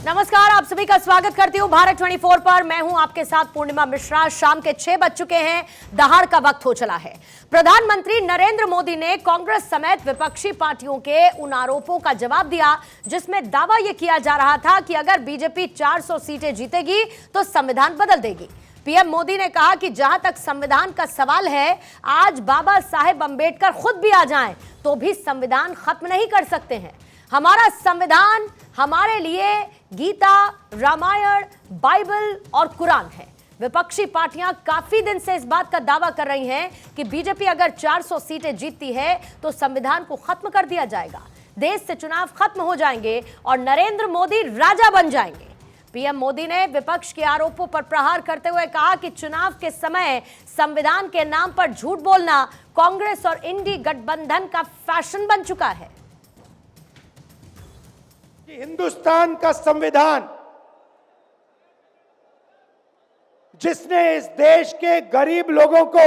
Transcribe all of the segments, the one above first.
नमस्कार, आप सभी का स्वागत करती हूं भारत 24 पर। मैं हूं आपके साथ पूर्णिमा मिश्रा। शाम के 6 बज चुके हैं, दहाड़ का वक्त हो चला है। प्रधानमंत्री नरेंद्र मोदी ने कांग्रेस समेत विपक्षी पार्टियों के उन आरोपों का जवाब दिया जिसमें दावा यह किया जा रहा था कि अगर बीजेपी 400 सीटें जीतेगी तो संविधान बदल देगी। पीएम मोदी ने कहा कि जहां तक संविधान का सवाल है, आज बाबा साहेब अंबेडकर खुद भी आ जाएं तो भी संविधान खत्म नहीं कर सकते हैं। हमारा संविधान हमारे लिए गीता, रामायण, बाइबल और कुरान है। विपक्षी पार्टियां काफी दिन से इस बात का दावा कर रही हैं कि बीजेपी अगर 400 सीटें जीतती है तो संविधान को खत्म कर दिया जाएगा, देश से चुनाव खत्म हो जाएंगे और नरेंद्र मोदी राजा बन जाएंगे। पीएम मोदी ने विपक्ष के आरोपों पर प्रहार करते हुए कहा कि चुनाव के समय संविधान के नाम पर झूठ बोलना कांग्रेस और इंडी गठबंधन का फैशन बन चुका है। हिंदुस्तान का संविधान जिसने इस देश के गरीब लोगों को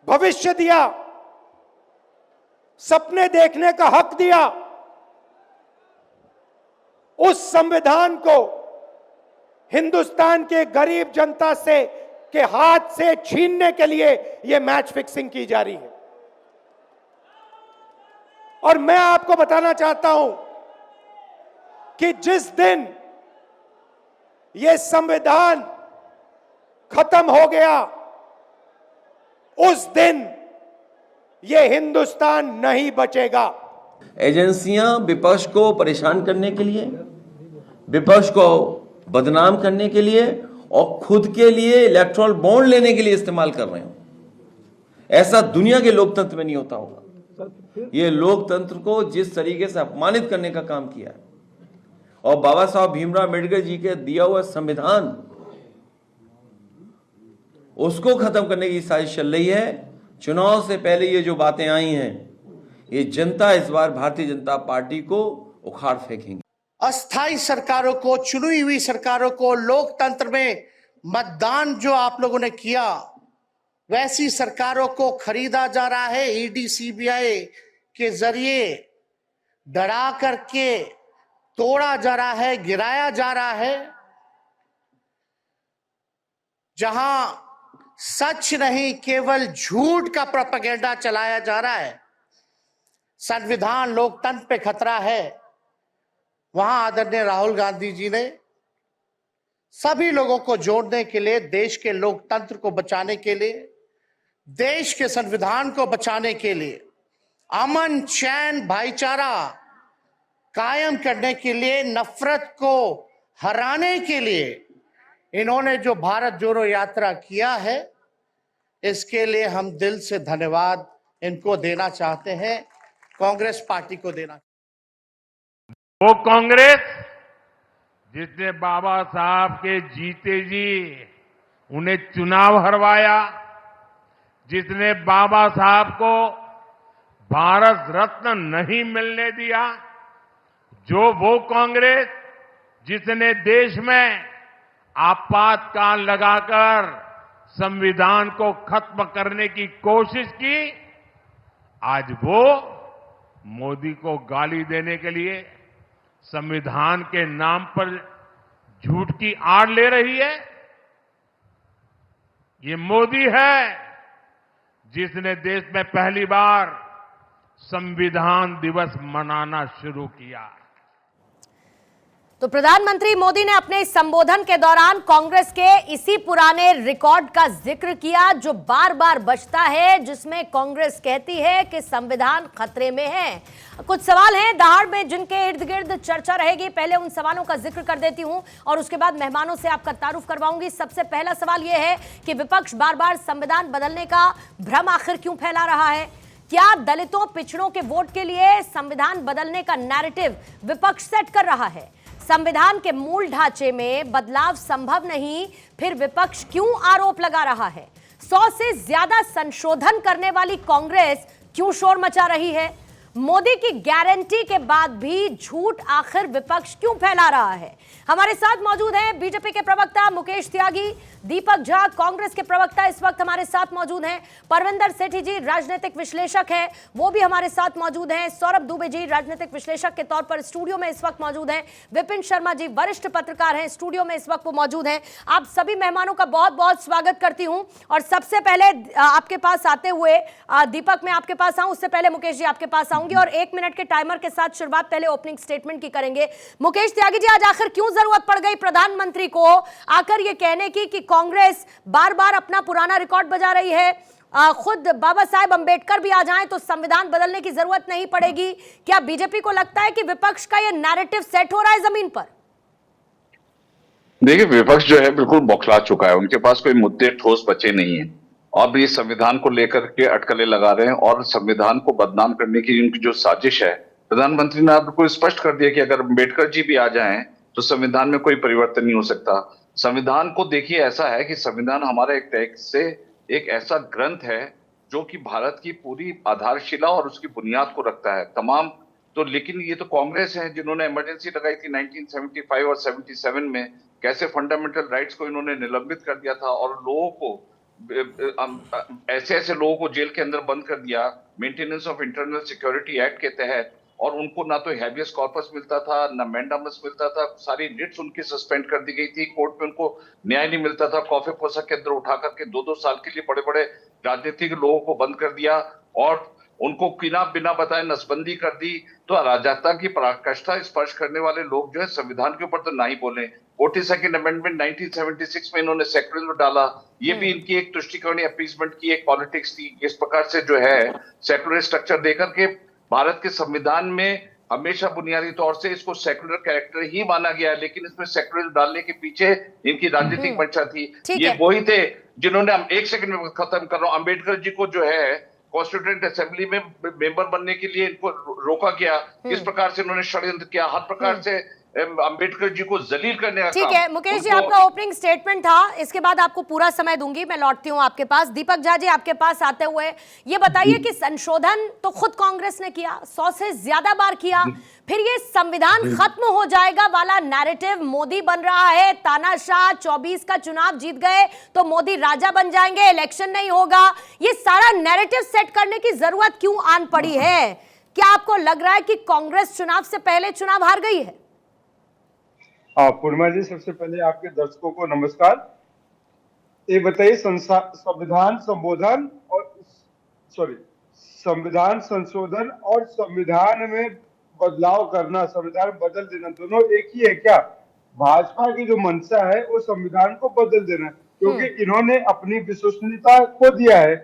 भविष्य दिया, सपने देखने का हक दिया, उस संविधान को हिंदुस्तान के गरीब जनता से के हाथ से छीनने के लिए यह मैच फिक्सिंग की जा रही है। और मैं आपको बताना चाहता हूं कि जिस दिन यह संविधान खत्म हो गया, उस दिन यह हिंदुस्तान नहीं बचेगा। एजेंसियां विपक्ष को परेशान करने के लिए, विपक्ष को बदनाम करने के लिए और खुद के लिए इलेक्टोरल बॉन्ड लेने के लिए इस्तेमाल कर रहे हो। ऐसा दुनिया के लोकतंत्र में नहीं होता होगा। ये लोकतंत्र को जिस तरीके से अपमानित करने का काम किया है और बाबा साहब भीमराव अम्बेडकर जी के दिया हुआ संविधान, उसको खत्म करने की साजिश चल रही है। चुनाव से पहले ये जो बातें आई हैं, ये जनता इस बार भारतीय जनता पार्टी को उखाड़ फेंकेंगे। अस्थाई सरकारों को, चुनी हुई सरकारों को, लोकतंत्र में मतदान जो आप लोगों ने किया, वैसी सरकारों को खरीदा जा रहा है। ईडी, सीबीआई के जरिए डरा करके तोड़ा जा रहा है, गिराया जा रहा है। जहां सच नहीं, केवल झूठ का प्रोपेगेंडा चलाया जा रहा है, संविधान लोकतंत्र पे खतरा है, वहां आदरणीय राहुल गांधी जी ने सभी लोगों को जोड़ने के लिए, देश के लोकतंत्र को बचाने के लिए, देश के संविधान को बचाने के लिए, अमन, चैन, भाईचारा कायम करने के लिए, नफरत को हराने के लिए इन्होंने जो भारत जोड़ो यात्रा किया है, इसके लिए हम दिल से धन्यवाद इनको देना चाहते हैं, कांग्रेस पार्टी को देना। वो कांग्रेस जिसने बाबा साहब के जीते जी उन्हें चुनाव हरवाया, जिसने बाबा साहब को भारत रत्न नहीं मिलने दिया, जो वो कांग्रेस जिसने देश में आपातकाल लगाकर संविधान को खत्म करने की कोशिश की, आज वो मोदी को गाली देने के लिए संविधान के नाम पर झूठ की आड़ ले रही है। ये मोदी है जिसने देश में पहली बार संविधान दिवस मनाना शुरू किया। तो प्रधानमंत्री मोदी ने अपने इस संबोधन के दौरान कांग्रेस के इसी पुराने रिकॉर्ड का जिक्र किया जो बार बार बचता है, जिसमें कांग्रेस कहती है कि संविधान खतरे में है। कुछ सवाल हैं दहाड़ में जिनके इर्द गिर्द चर्चा रहेगी। पहले उन सवालों का जिक्र कर देती हूं और उसके बाद मेहमानों से आपका तारुफ करवाऊंगी। सबसे पहला सवाल यह है कि विपक्ष बार बार संविधान बदलने का भ्रम आखिर क्यों फैला रहा है? क्या दलितों, पिछड़ों के वोट के लिए संविधान बदलने का नैरेटिव विपक्ष सेट कर रहा है? संविधान के मूल ढांचे में बदलाव संभव नहीं, फिर विपक्ष क्यों आरोप लगा रहा है? 100 से ज्यादा संशोधन करने वाली कांग्रेस क्यों शोर मचा रही है? मोदी की गारंटी के बाद भी झूठ आखिर विपक्ष क्यों फैला रहा है? हमारे साथ मौजूद हैं बीजेपी के प्रवक्ता मुकेश त्यागी, दीपक झा कांग्रेस के प्रवक्ता इस वक्त हमारे साथ मौजूद हैं, परविंदर सेठी जी राजनीतिक विश्लेषक हैं वो भी हमारे साथ मौजूद हैं, सौरभ दुबे जी राजनीतिक विश्लेषक के तौर पर स्टूडियो में इस वक्त मौजूद हैं, विपिन शर्मा जी वरिष्ठ पत्रकार हैं स्टूडियो में इस वक्त वो मौजूद हैं। आप सभी मेहमानों का बहुत बहुत स्वागत करती हूं और सबसे पहले आपके पास आते हुए दीपक मैं आपके पास आऊं, उससे पहले मुकेश जी आपके पास आऊंगी और 1 मिनट के टाइमर के साथ शुरुआत पहले ओपनिंग स्टेटमेंट की करेंगे। मुकेश त्यागी जी, आज आखिर क्यों जरूरत पड़ गई प्रधानमंत्री को आकर ये कहने की कि कांग्रेस बार बार अपना पुराना रिकॉर्ड बजा रही है, खुद बाबा साहेब अंबेडकर भी आ जाएं तो संविधान बदलने की जरूरत नहीं पड़ेगी? क्या बीजेपी को लगता है कि विपक्ष का ये नैरेटिव सेट हो रहा है जमीन पर? देखिए, विपक्ष जो है बिल्कुल बौखला चुका है, उनके पास कोई मुद्दे ठोस बचे नहीं है। अब ये संविधान को लेकर के अटकलें लगा रहे हैं और संविधान को बदनाम करने की उनकी जो साजिश है, प्रधानमंत्री ने बिल्कुल स्पष्ट कर दिया कि अगर अंबेडकर जी भी आ जाएं तो संविधान में कोई परिवर्तन नहीं हो सकता। संविधान को देखिए, ऐसा है कि संविधान हमारा एक टेक्स्ट से एक ऐसा ग्रंथ है जो कि भारत की पूरी आधारशिला और उसकी बुनियाद को रखता है तमाम। तो लेकिन ये तो कांग्रेस है जिन्होंने इमरजेंसी लगाई थी 1975 और 77 में, कैसे फंडामेंटल राइट्स को इन्होंने निलंबित कर दिया था और लोगों को ऐसे ऐसे लोगों को जेल के अंदर बंद कर दिया maintenance of internal security act के तहत, और उनको ना तो हैबियस कॉर्पस मिलता था ना मैंडामस मिलता था, सारी रिट्स उनकी सस्पेंड कर दी गई थी, कोर्ट में उनको न्याय नहीं मिलता था, कॉफे पोसा के अंदर उठा करके 2-2 साल के लिए बड़े बड़े राजनीतिक लोगों को बंद कर दिया और उनको बिना बताए नसबंदी कर दी। तो अराजकता की पराकाष्ठा स्पर्श करने वाले लोग जो है संविधान के ऊपर तो ना ही बोले। 42nd अमेंडमेंट 1976 में इन्होंने सेक्युलरिज्म डाला, ये भी इनकी एक तुष्टिकरणी अपीसमेंट की एक पॉलिटिक्स थी। इस प्रकार से जो है सेक्युलर स्ट्रक्चर देकर के भारत के संविधान में हमेशा बुनियादी तौर से इसको सेक्युलर कैरेक्टर ही माना गया है, लेकिन इसमें सेक्युलर डालने के पीछे इनकी राजनीतिक मंशा थी। ये वही थे जिन्होंने, हम 1 सेकंड में खत्म कर रहा हूं, अम्बेडकर जी को जो है कॉन्स्टिट्यूएंट असेंबली में मेंबर बनने के लिए इनको रोका गया, किस प्रकार से इन्होंने षड्यंत्र किया, हर प्रकार से अंबेडकर जी को जलील करने का। ठीक है मुकेश जी, आपका ओपनिंग स्टेटमेंट था, इसके बाद आपको पूरा समय दूंगी, मैं लौटती हूं आपके पास। दीपक झा जी आपके पास आते हुए ये बताइए कि संशोधन तो खुद कांग्रेस ने किया, 100 से ज्यादा बार किया, फिर ये संविधान खत्म हो जाएगा वाला नैरेटिव मोदी बन रहा है, तानाशाह 24 का चुनाव जीत गए तो मोदी राजा बन जाएंगे, इलेक्शन नहीं होगा, ये सारा नैरेटिव सेट करने की जरूरत क्यों आन पड़ी है? क्या आपको लग रहा है कि कांग्रेस चुनाव से पहले चुनाव हार गई है? पूर्णिमा जी, सबसे पहले आपके दर्शकों को नमस्कार। ये बताइए, संविधान संशोधन और संविधान में बदलाव करना, संविधान बदल देना, दोनों एक ही है क्या? भाजपा की जो मंशा है वो संविधान को बदल देना, क्योंकि इन्होंने अपनी विश्वसनीयता खो दिया है।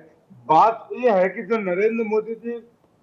बात यह है कि जो नरेंद्र मोदी जी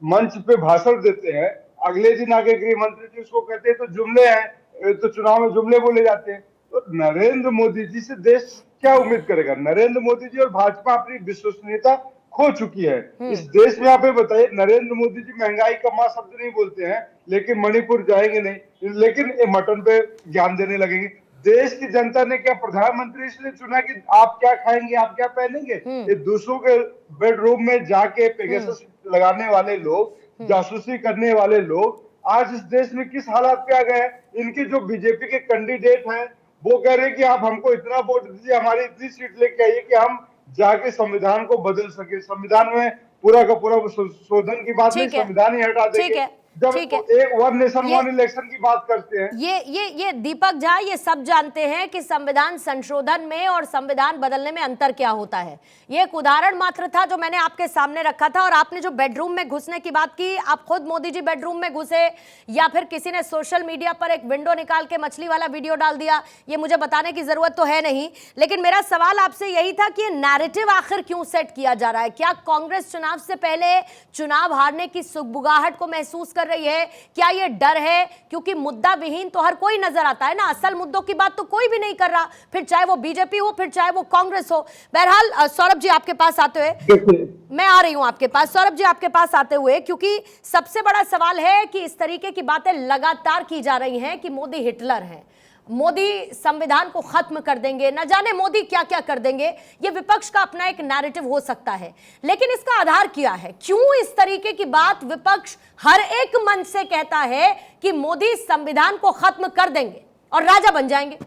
मंच पे भाषण देते हैं, अगले दिन आगे गृह मंत्री जी उसको कहते हैं तो जुमले हैं, तो चुनाव में जुमले बोले जाते हैं। तो नरेंद्र मोदी जी से देश क्या उम्मीद करेगा? नरेंद्र मोदी जी और भाजपा अपनी विश्वसनीयता खो चुकी है इस देश में। आप ये बताइए, नरेंद्र मोदी जी महंगाई का मां शब्द नहीं बोलते हैं, लेकिन मणिपुर जाएंगे नहीं, लेकिन मटन पे ज्ञान देने लगेंगे। देश की जनता ने क्या प्रधानमंत्री इसलिए चुना कि आप क्या खाएंगे, आप क्या पहनेंगे? ये दूसरों के बेडरूम में जाके पेगासस लगाने वाले लोग, जासूसी करने वाले लोग आज इस देश में किस हालात पे आ गए हैं? इनके जो बीजेपी के कैंडिडेट हैं वो कह रहे हैं कि आप हमको इतना वोट दीजिए, हमारी इतनी सीट लेके आइए कि हम जाके संविधान को बदल सके। संविधान में पूरा का पूरा संशोधन की बात नहीं, संविधान ही हटा देंगे। जब एक वन नेशन वन इलेक्शन की बात करते हैं, ये दीपक झा, ये सब जानते हैं कि संविधान संशोधन में और संविधान बदलने में अंतर क्या होता है। ये एक उदाहरण मात्र था जो मैंने आपके सामने रखा था। और आपने जो बेडरूम में घुसने की बात की, आप खुद मोदी जी बेडरूम में घुसे या फिर किसी ने सोशल मीडिया पर एक विंडो निकाल के मछली वाला वीडियो डाल दिया, ये मुझे बताने की जरूरत तो है नहीं। लेकिन मेरा सवाल आपसे यही था कि ये नैरेटिव आखिर क्यों सेट किया जा रहा है? क्या कांग्रेस चुनाव से पहले चुनाव हारने की सुगबुगाहट को महसूस कर रही है? क्या ये डर है? क्योंकि मुद्दा विहीन तो हर कोई नजर आता है ना, असल मुद्दों की बात तो कोई भी नहीं कर रहा, फिर चाहे वो बीजेपी हो, फिर चाहे वो कांग्रेस हो। बहरहाल सौरभ जी आपके पास आते हुए, मैं आ रही हूं आपके पास। सौरभ जी आपके पास आते हुए, क्योंकि सबसे बड़ा सवाल है कि इस तरीके की बातें लगातार की जा रही हैं कि मोदी हिटलर हैं, मोदी संविधान को खत्म कर देंगे, न जाने मोदी क्या क्या कर देंगे, ये विपक्ष का अपना एक नैरेटिव हो सकता है, लेकिन इसका आधार क्या है? क्यों इस तरीके की बात विपक्ष हर एक मंच से कहता है कि मोदी संविधान को खत्म कर देंगे और राजा बन जाएंगे?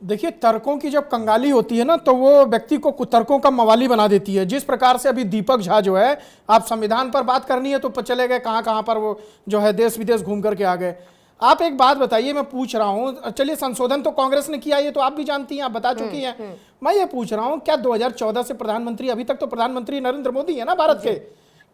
देखिए, तर्कों की जब कंगाली होती है ना, तो वो व्यक्ति को कुतर्कों का मवाली बना देती है। जिस प्रकार से अभी दीपक झा जो है, आप संविधान पर बात करनी है तो चले गए कहां कहां पर, वो जो है देश विदेश घूम करके आ गए। आप एक बात बताइए, मैं पूछ रहा हूं, चलिए संशोधन तो कांग्रेस ने किया, ये तो आप भी जानती हैं, आप बता चुकी हैं। मैं ये पूछ रहा हूं, क्या 2014 से प्रधानमंत्री, अभी तक तो प्रधानमंत्री नरेंद्र मोदी है ना भारत के,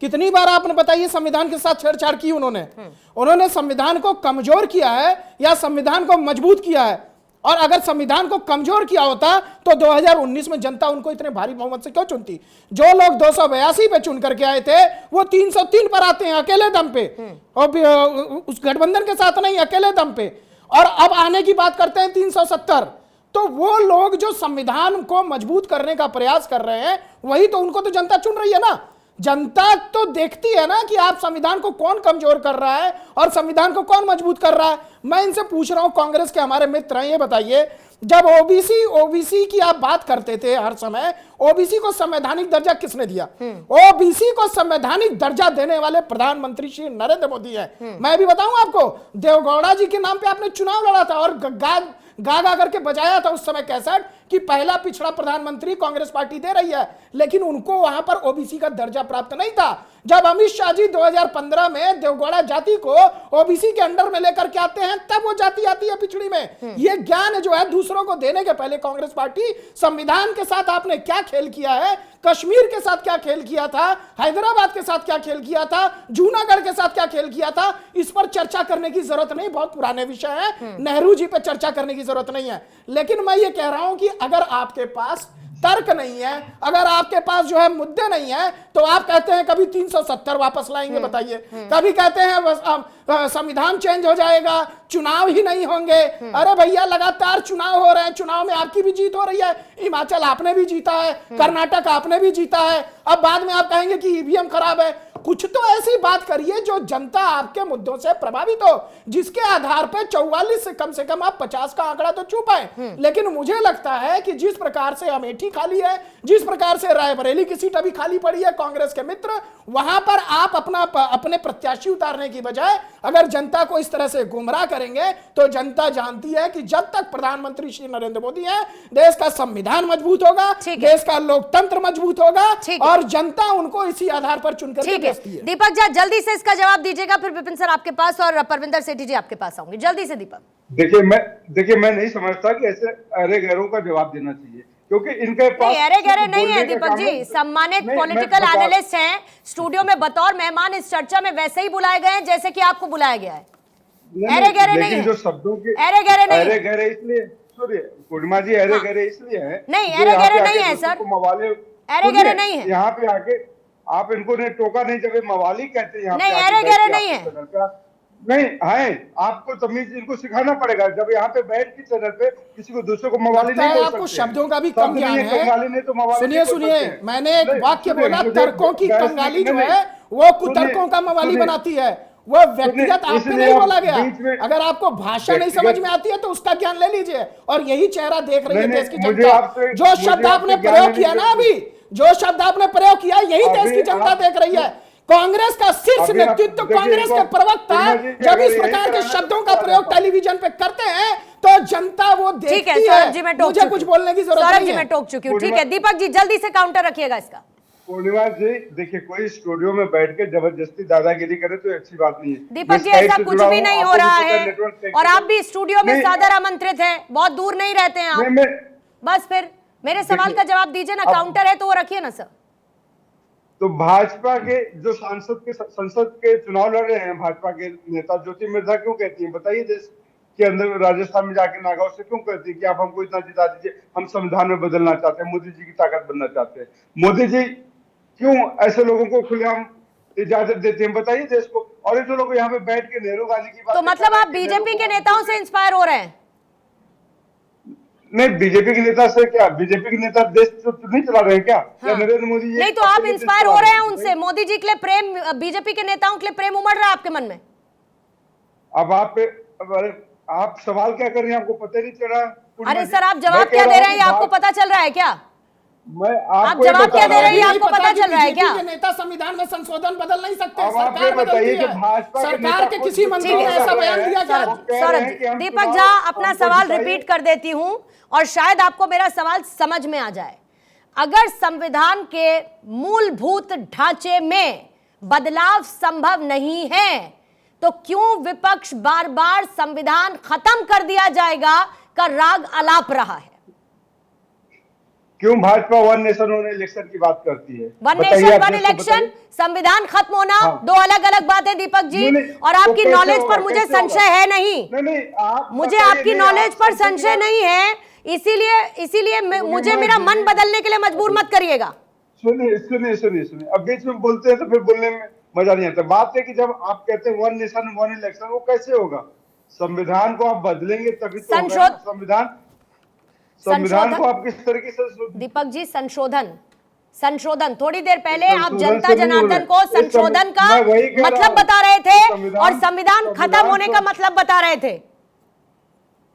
कितनी बार आपने बताइए संविधान के साथ छेड़छाड़ की उन्होंने संविधान को कमजोर किया है या संविधान को मजबूत किया है? और अगर संविधान को कमजोर किया होता तो 2019 में जनता उनको इतने भारी बहुमत से क्यों चुनती? जो लोग 282 पे चुन करके आए थे, वो 303 पर आते हैं अकेले दम पे, और उस गठबंधन के साथ नहीं, अकेले दम पे, और अब आने की बात करते हैं 370। तो वो लोग जो संविधान को मजबूत करने का प्रयास कर रहे हैं, वही तो, उनको तो जनता चुन रही है ना। जनता तो देखती है ना कि आप संविधान को कौन कमजोर कर रहा है और संविधान को कौन मजबूत कर रहा है। मैं इनसे पूछ रहा हूं, कांग्रेस के हमारे मित्र हैं, ये बताइए, जब ओबीसी की आप बात करते थे हर समय, ओबीसी को संवैधानिक दर्जा किसने दिया? ओबीसी को संवैधानिक दर्जा देने वाले प्रधानमंत्री श्री नरेंद्र मोदी हैं। मैं भी बताऊं आपको, देवगौड़ा जी के नाम पे आपने चुनाव लड़ा था और गा करके बजाया था उस समय कैसेट कि पहला पिछड़ा प्रधानमंत्री कांग्रेस पार्टी दे रही है, लेकिन उनको वहां पर ओबीसी का दर्जा प्राप्त नहीं था। जब अमित शाह जी 2015 में देवगौड़ा जाति को ओबीसी के अंडर में लेकर के आते हैं, तब वो जाति आती है पिछड़ी में। ये ज्ञान जो है दूसरों को देने के पहले कांग्रेस पार्टी, संविधान के साथ आपने क्या खेल किया है, कश्मीर के साथ क्या खेल किया था, हैदराबाद के साथ क्या खेल किया था, जूनागढ़ के साथ क्या खेल किया था, इस पर चर्चा करने की जरूरत नहीं, बहुत पुराने विषय है, नेहरू जी पे चर्चा करने की जरूरत नहीं है। लेकिन मैं ये कह रहा हूं कि अगर आपके पास तर्क नहीं है, अगर आपके पास जो है मुद्दे नहीं है, तो आप कहते हैं कभी 370 वापस लाएंगे, बताइए, कभी कहते हैं संविधान चेंज हो जाएगा, चुनाव ही नहीं होंगे। अरे भैया, लगातार चुनाव हो रहे हैं, चुनाव में आपकी भी जीत हो रही है, हिमाचल आपने भी जीता है, कर्नाटक आपने भी जीता है, अब बाद में आप कहेंगे कि ईवीएम खराब है। कुछ तो ऐसी बात करिए जो जनता आपके मुद्दों से प्रभावित हो, जिसके आधार पर 44 से कम आप 50 का आंकड़ा तो छू पाए। लेकिन मुझे लगता है कि जिस प्रकार से अमेठी खाली है, जिस प्रकार से रायबरेली की सीट अभी खाली पड़ी है कांग्रेस के मित्र, वहां पर आप अपने प्रत्याशी उतारने की बजाय अगर जनता को इस तरह से गुमराह करेंगे, तो जनता जानती है कि जब तक प्रधानमंत्री श्री नरेंद्र मोदी है, देश का संविधान मजबूत होगा, देश का लोकतंत्र मजबूत होगा, और जनता उनको इसी आधार पर चुनकर। दीपक जी, जल्दी से इसका जवाब दीजिएगा, फिर विपिन सर आपके पास और परविंदर सेठी जी आपके पास आऊंगी। जल्दी से दीपक। देखिए मैं नहीं समझता कि ऐसे अरे गैरों का जवाब देना चाहिए, क्योंकि इनके पास अरे गहरे नहीं है। दीपक जी सम्मानित पॉलिटिकल एनालिस्ट हैं, स्टूडियो में बतौर मेहमान इस चर्चा में वैसे ही बुलाए गए हैं जैसे कि आपको बुलाया गया है। अरे गहरे नहीं है, जो शब्दों के अरे गहरे नहीं, अरे गहरे इसलिए, पूर्णिमा जी, अरे गहरे इसलिए है नहीं, अरे गहरे नहीं है सर, अरे गहरे नहीं है। यहाँ पे आके आप इनको ने टोका नहीं, जब मवाली कहते हैं, नहीं अरे गहरे नहीं है, नहीं है, आपको तमीज इनको सिखाना पड़ेगा। जब यहाँ पे बैठ की चैनल पे किसी को दूसरे को मवाली नहीं बोल सकते। आपको शब्दों का भी कम ज्ञान है। सुनिए, मैंने एक वाक्य बोला, तर्कों की कंगाली जो है वो कुतर्कों का मवाली बनाती है, वो व्यक्तिगत आप पे नहीं बोला गया। अगर आपको भाषा नहीं समझ में आती है तो उसका ज्ञान ले लीजिए, और यही चेहरा देख रही है देश की जनता। जो शब्द आपने प्रयोग किया ना, अभी जो शब्द आपने प्रयोग किया, यही देश की जनता देख रही है। कांग्रेस का शीर्ष नेतृत्व, कांग्रेस के प्रवक्ता जब इस प्रकार के शब्दों का प्रयोग टेलीविजन पे करते हैं, तो जनता वो देखती है। मुझे कुछ बोलने की जरूरत नहीं है। मैं टोक चुकी हूँ। ठीक है दीपक जी, जल्दी से काउंटर रखिएगा इसका। पूर्णिमा जी, देखिए, कोई स्टूडियो में बैठ के जबरदस्ती दादागिरी करे तो अच्छी बात नहीं है। दीपक जी, ऐसा कुछ भी नहीं हो रहा है, और आप भी स्टूडियो में सादर आमंत्रित हैं, बहुत दूर नहीं रहते हैं आप। बस फिर मेरे सवाल का जवाब दीजिए ना, काउंटर है तो वो रखिए ना सर। तो भाजपा के जो संसद के चुनाव लड़ रहे हैं, भाजपा के नेता ज्योति मिर्धा क्यों कहती हैं, बताइए, देश के अंदर राजस्थान में जाके नागांव से क्यों कहती है कि आप हमको इतना जिता दीजिए, हम संविधान में बदलना चाहते हैं, मोदी जी की ताकत बनना चाहते हैं। मोदी जी क्यों ऐसे लोगों को खुलेआम इजाजत देते हैं, बताइए देश को। और ये जो लोग यहाँ पे बैठ के नेहरू गांधी की बात, तो मतलब आप बीजेपी के नेताओं से इंस्पायर हो रहे हैं? नहीं, बीजेपी के नेता से क्या, बीजेपी के नेता देश तो नहीं चला रहे क्या? हाँ। नरेंद्र मोदी जी नहीं, तो आप इंस्पायर हो रहे हैं उनसे, मोदी जी के लिए प्रेम, बीजेपी के नेताओं के लिए प्रेम उमड़ रहा है आपके मन में? अब आप आप सवाल क्या कर रही हैं, आपको पता नहीं चल रहा? अरे सर, आप जवाब क्या दे रहे हैं, ये आपको पता चल रहा है क्या? मैं आप आपको ये जवाब बता क्या दे रहा रहे हैं, हूँ। आपको पता चल रहा है क्या? बीजेपी के नेता संविधान में संशोधन बदल नहीं सकते, अब आप ये सरकार बदलती बताइए कि है। भाजपा के सरकार नेता के खुद किसी खुद मंत्री ने ठीक है, ऐसा बयान दिया क्या? वो कह रहे सौरभ हैं कि हम दीपक चुनाव- झा, अपना हमको सवाल दिखाइए। रिपीट कर देती हूं और शायद आपको मेरा सवाल समझ में आ जाए। अगर संविधान के मूलभूत ढांचे में बदलाव संभव नहीं है तो क्यों विपक्ष बार बार संविधान खत्म कर दिया जाएगा का राग अलाप रहा है? क्यों Bhajpa one nation one election की बात करती है? वन बताइए, नेशन आप वन मेरे को इलेक्शन, बताइए। संविधान खत्म होना, हाँ। दो अलग अलग बातें दीपक जी। नहीं, और तो आपकी कैसे नॉलेज होगा, पर मुझे कैसे होगा? संशय है नहीं, नहीं, आप मुझे बताइए, आपकी नहीं, नॉलेज आप पर समझिए संशय आप- नहीं है, इसीलिए मुझे मेरा मन बदलने के लिए मजबूर मत करिएगा। सुनिए सुनिए सुनिए सुनिए, अब बीच में बोलते हैं तो फिर बोलने में मजा नहीं आता। बात है कि जब आप कहते हैं वन नेशन वन इलेक्शन, वो कैसे होगा? संविधान को आप बदलेंगे तभी तो होगा ना। संविधान को आप किस तरीके से दीपक जी, संशोधन थोड़ी देर पहले आप संशोधन जनता से नहीं हो जनार्दन रहा है। को संशोधन का मैं वही कह रहा मतलब हूं। बता रहे थे और संविधान संविधान खत्म होने का तो- मतलब बता रहे थे।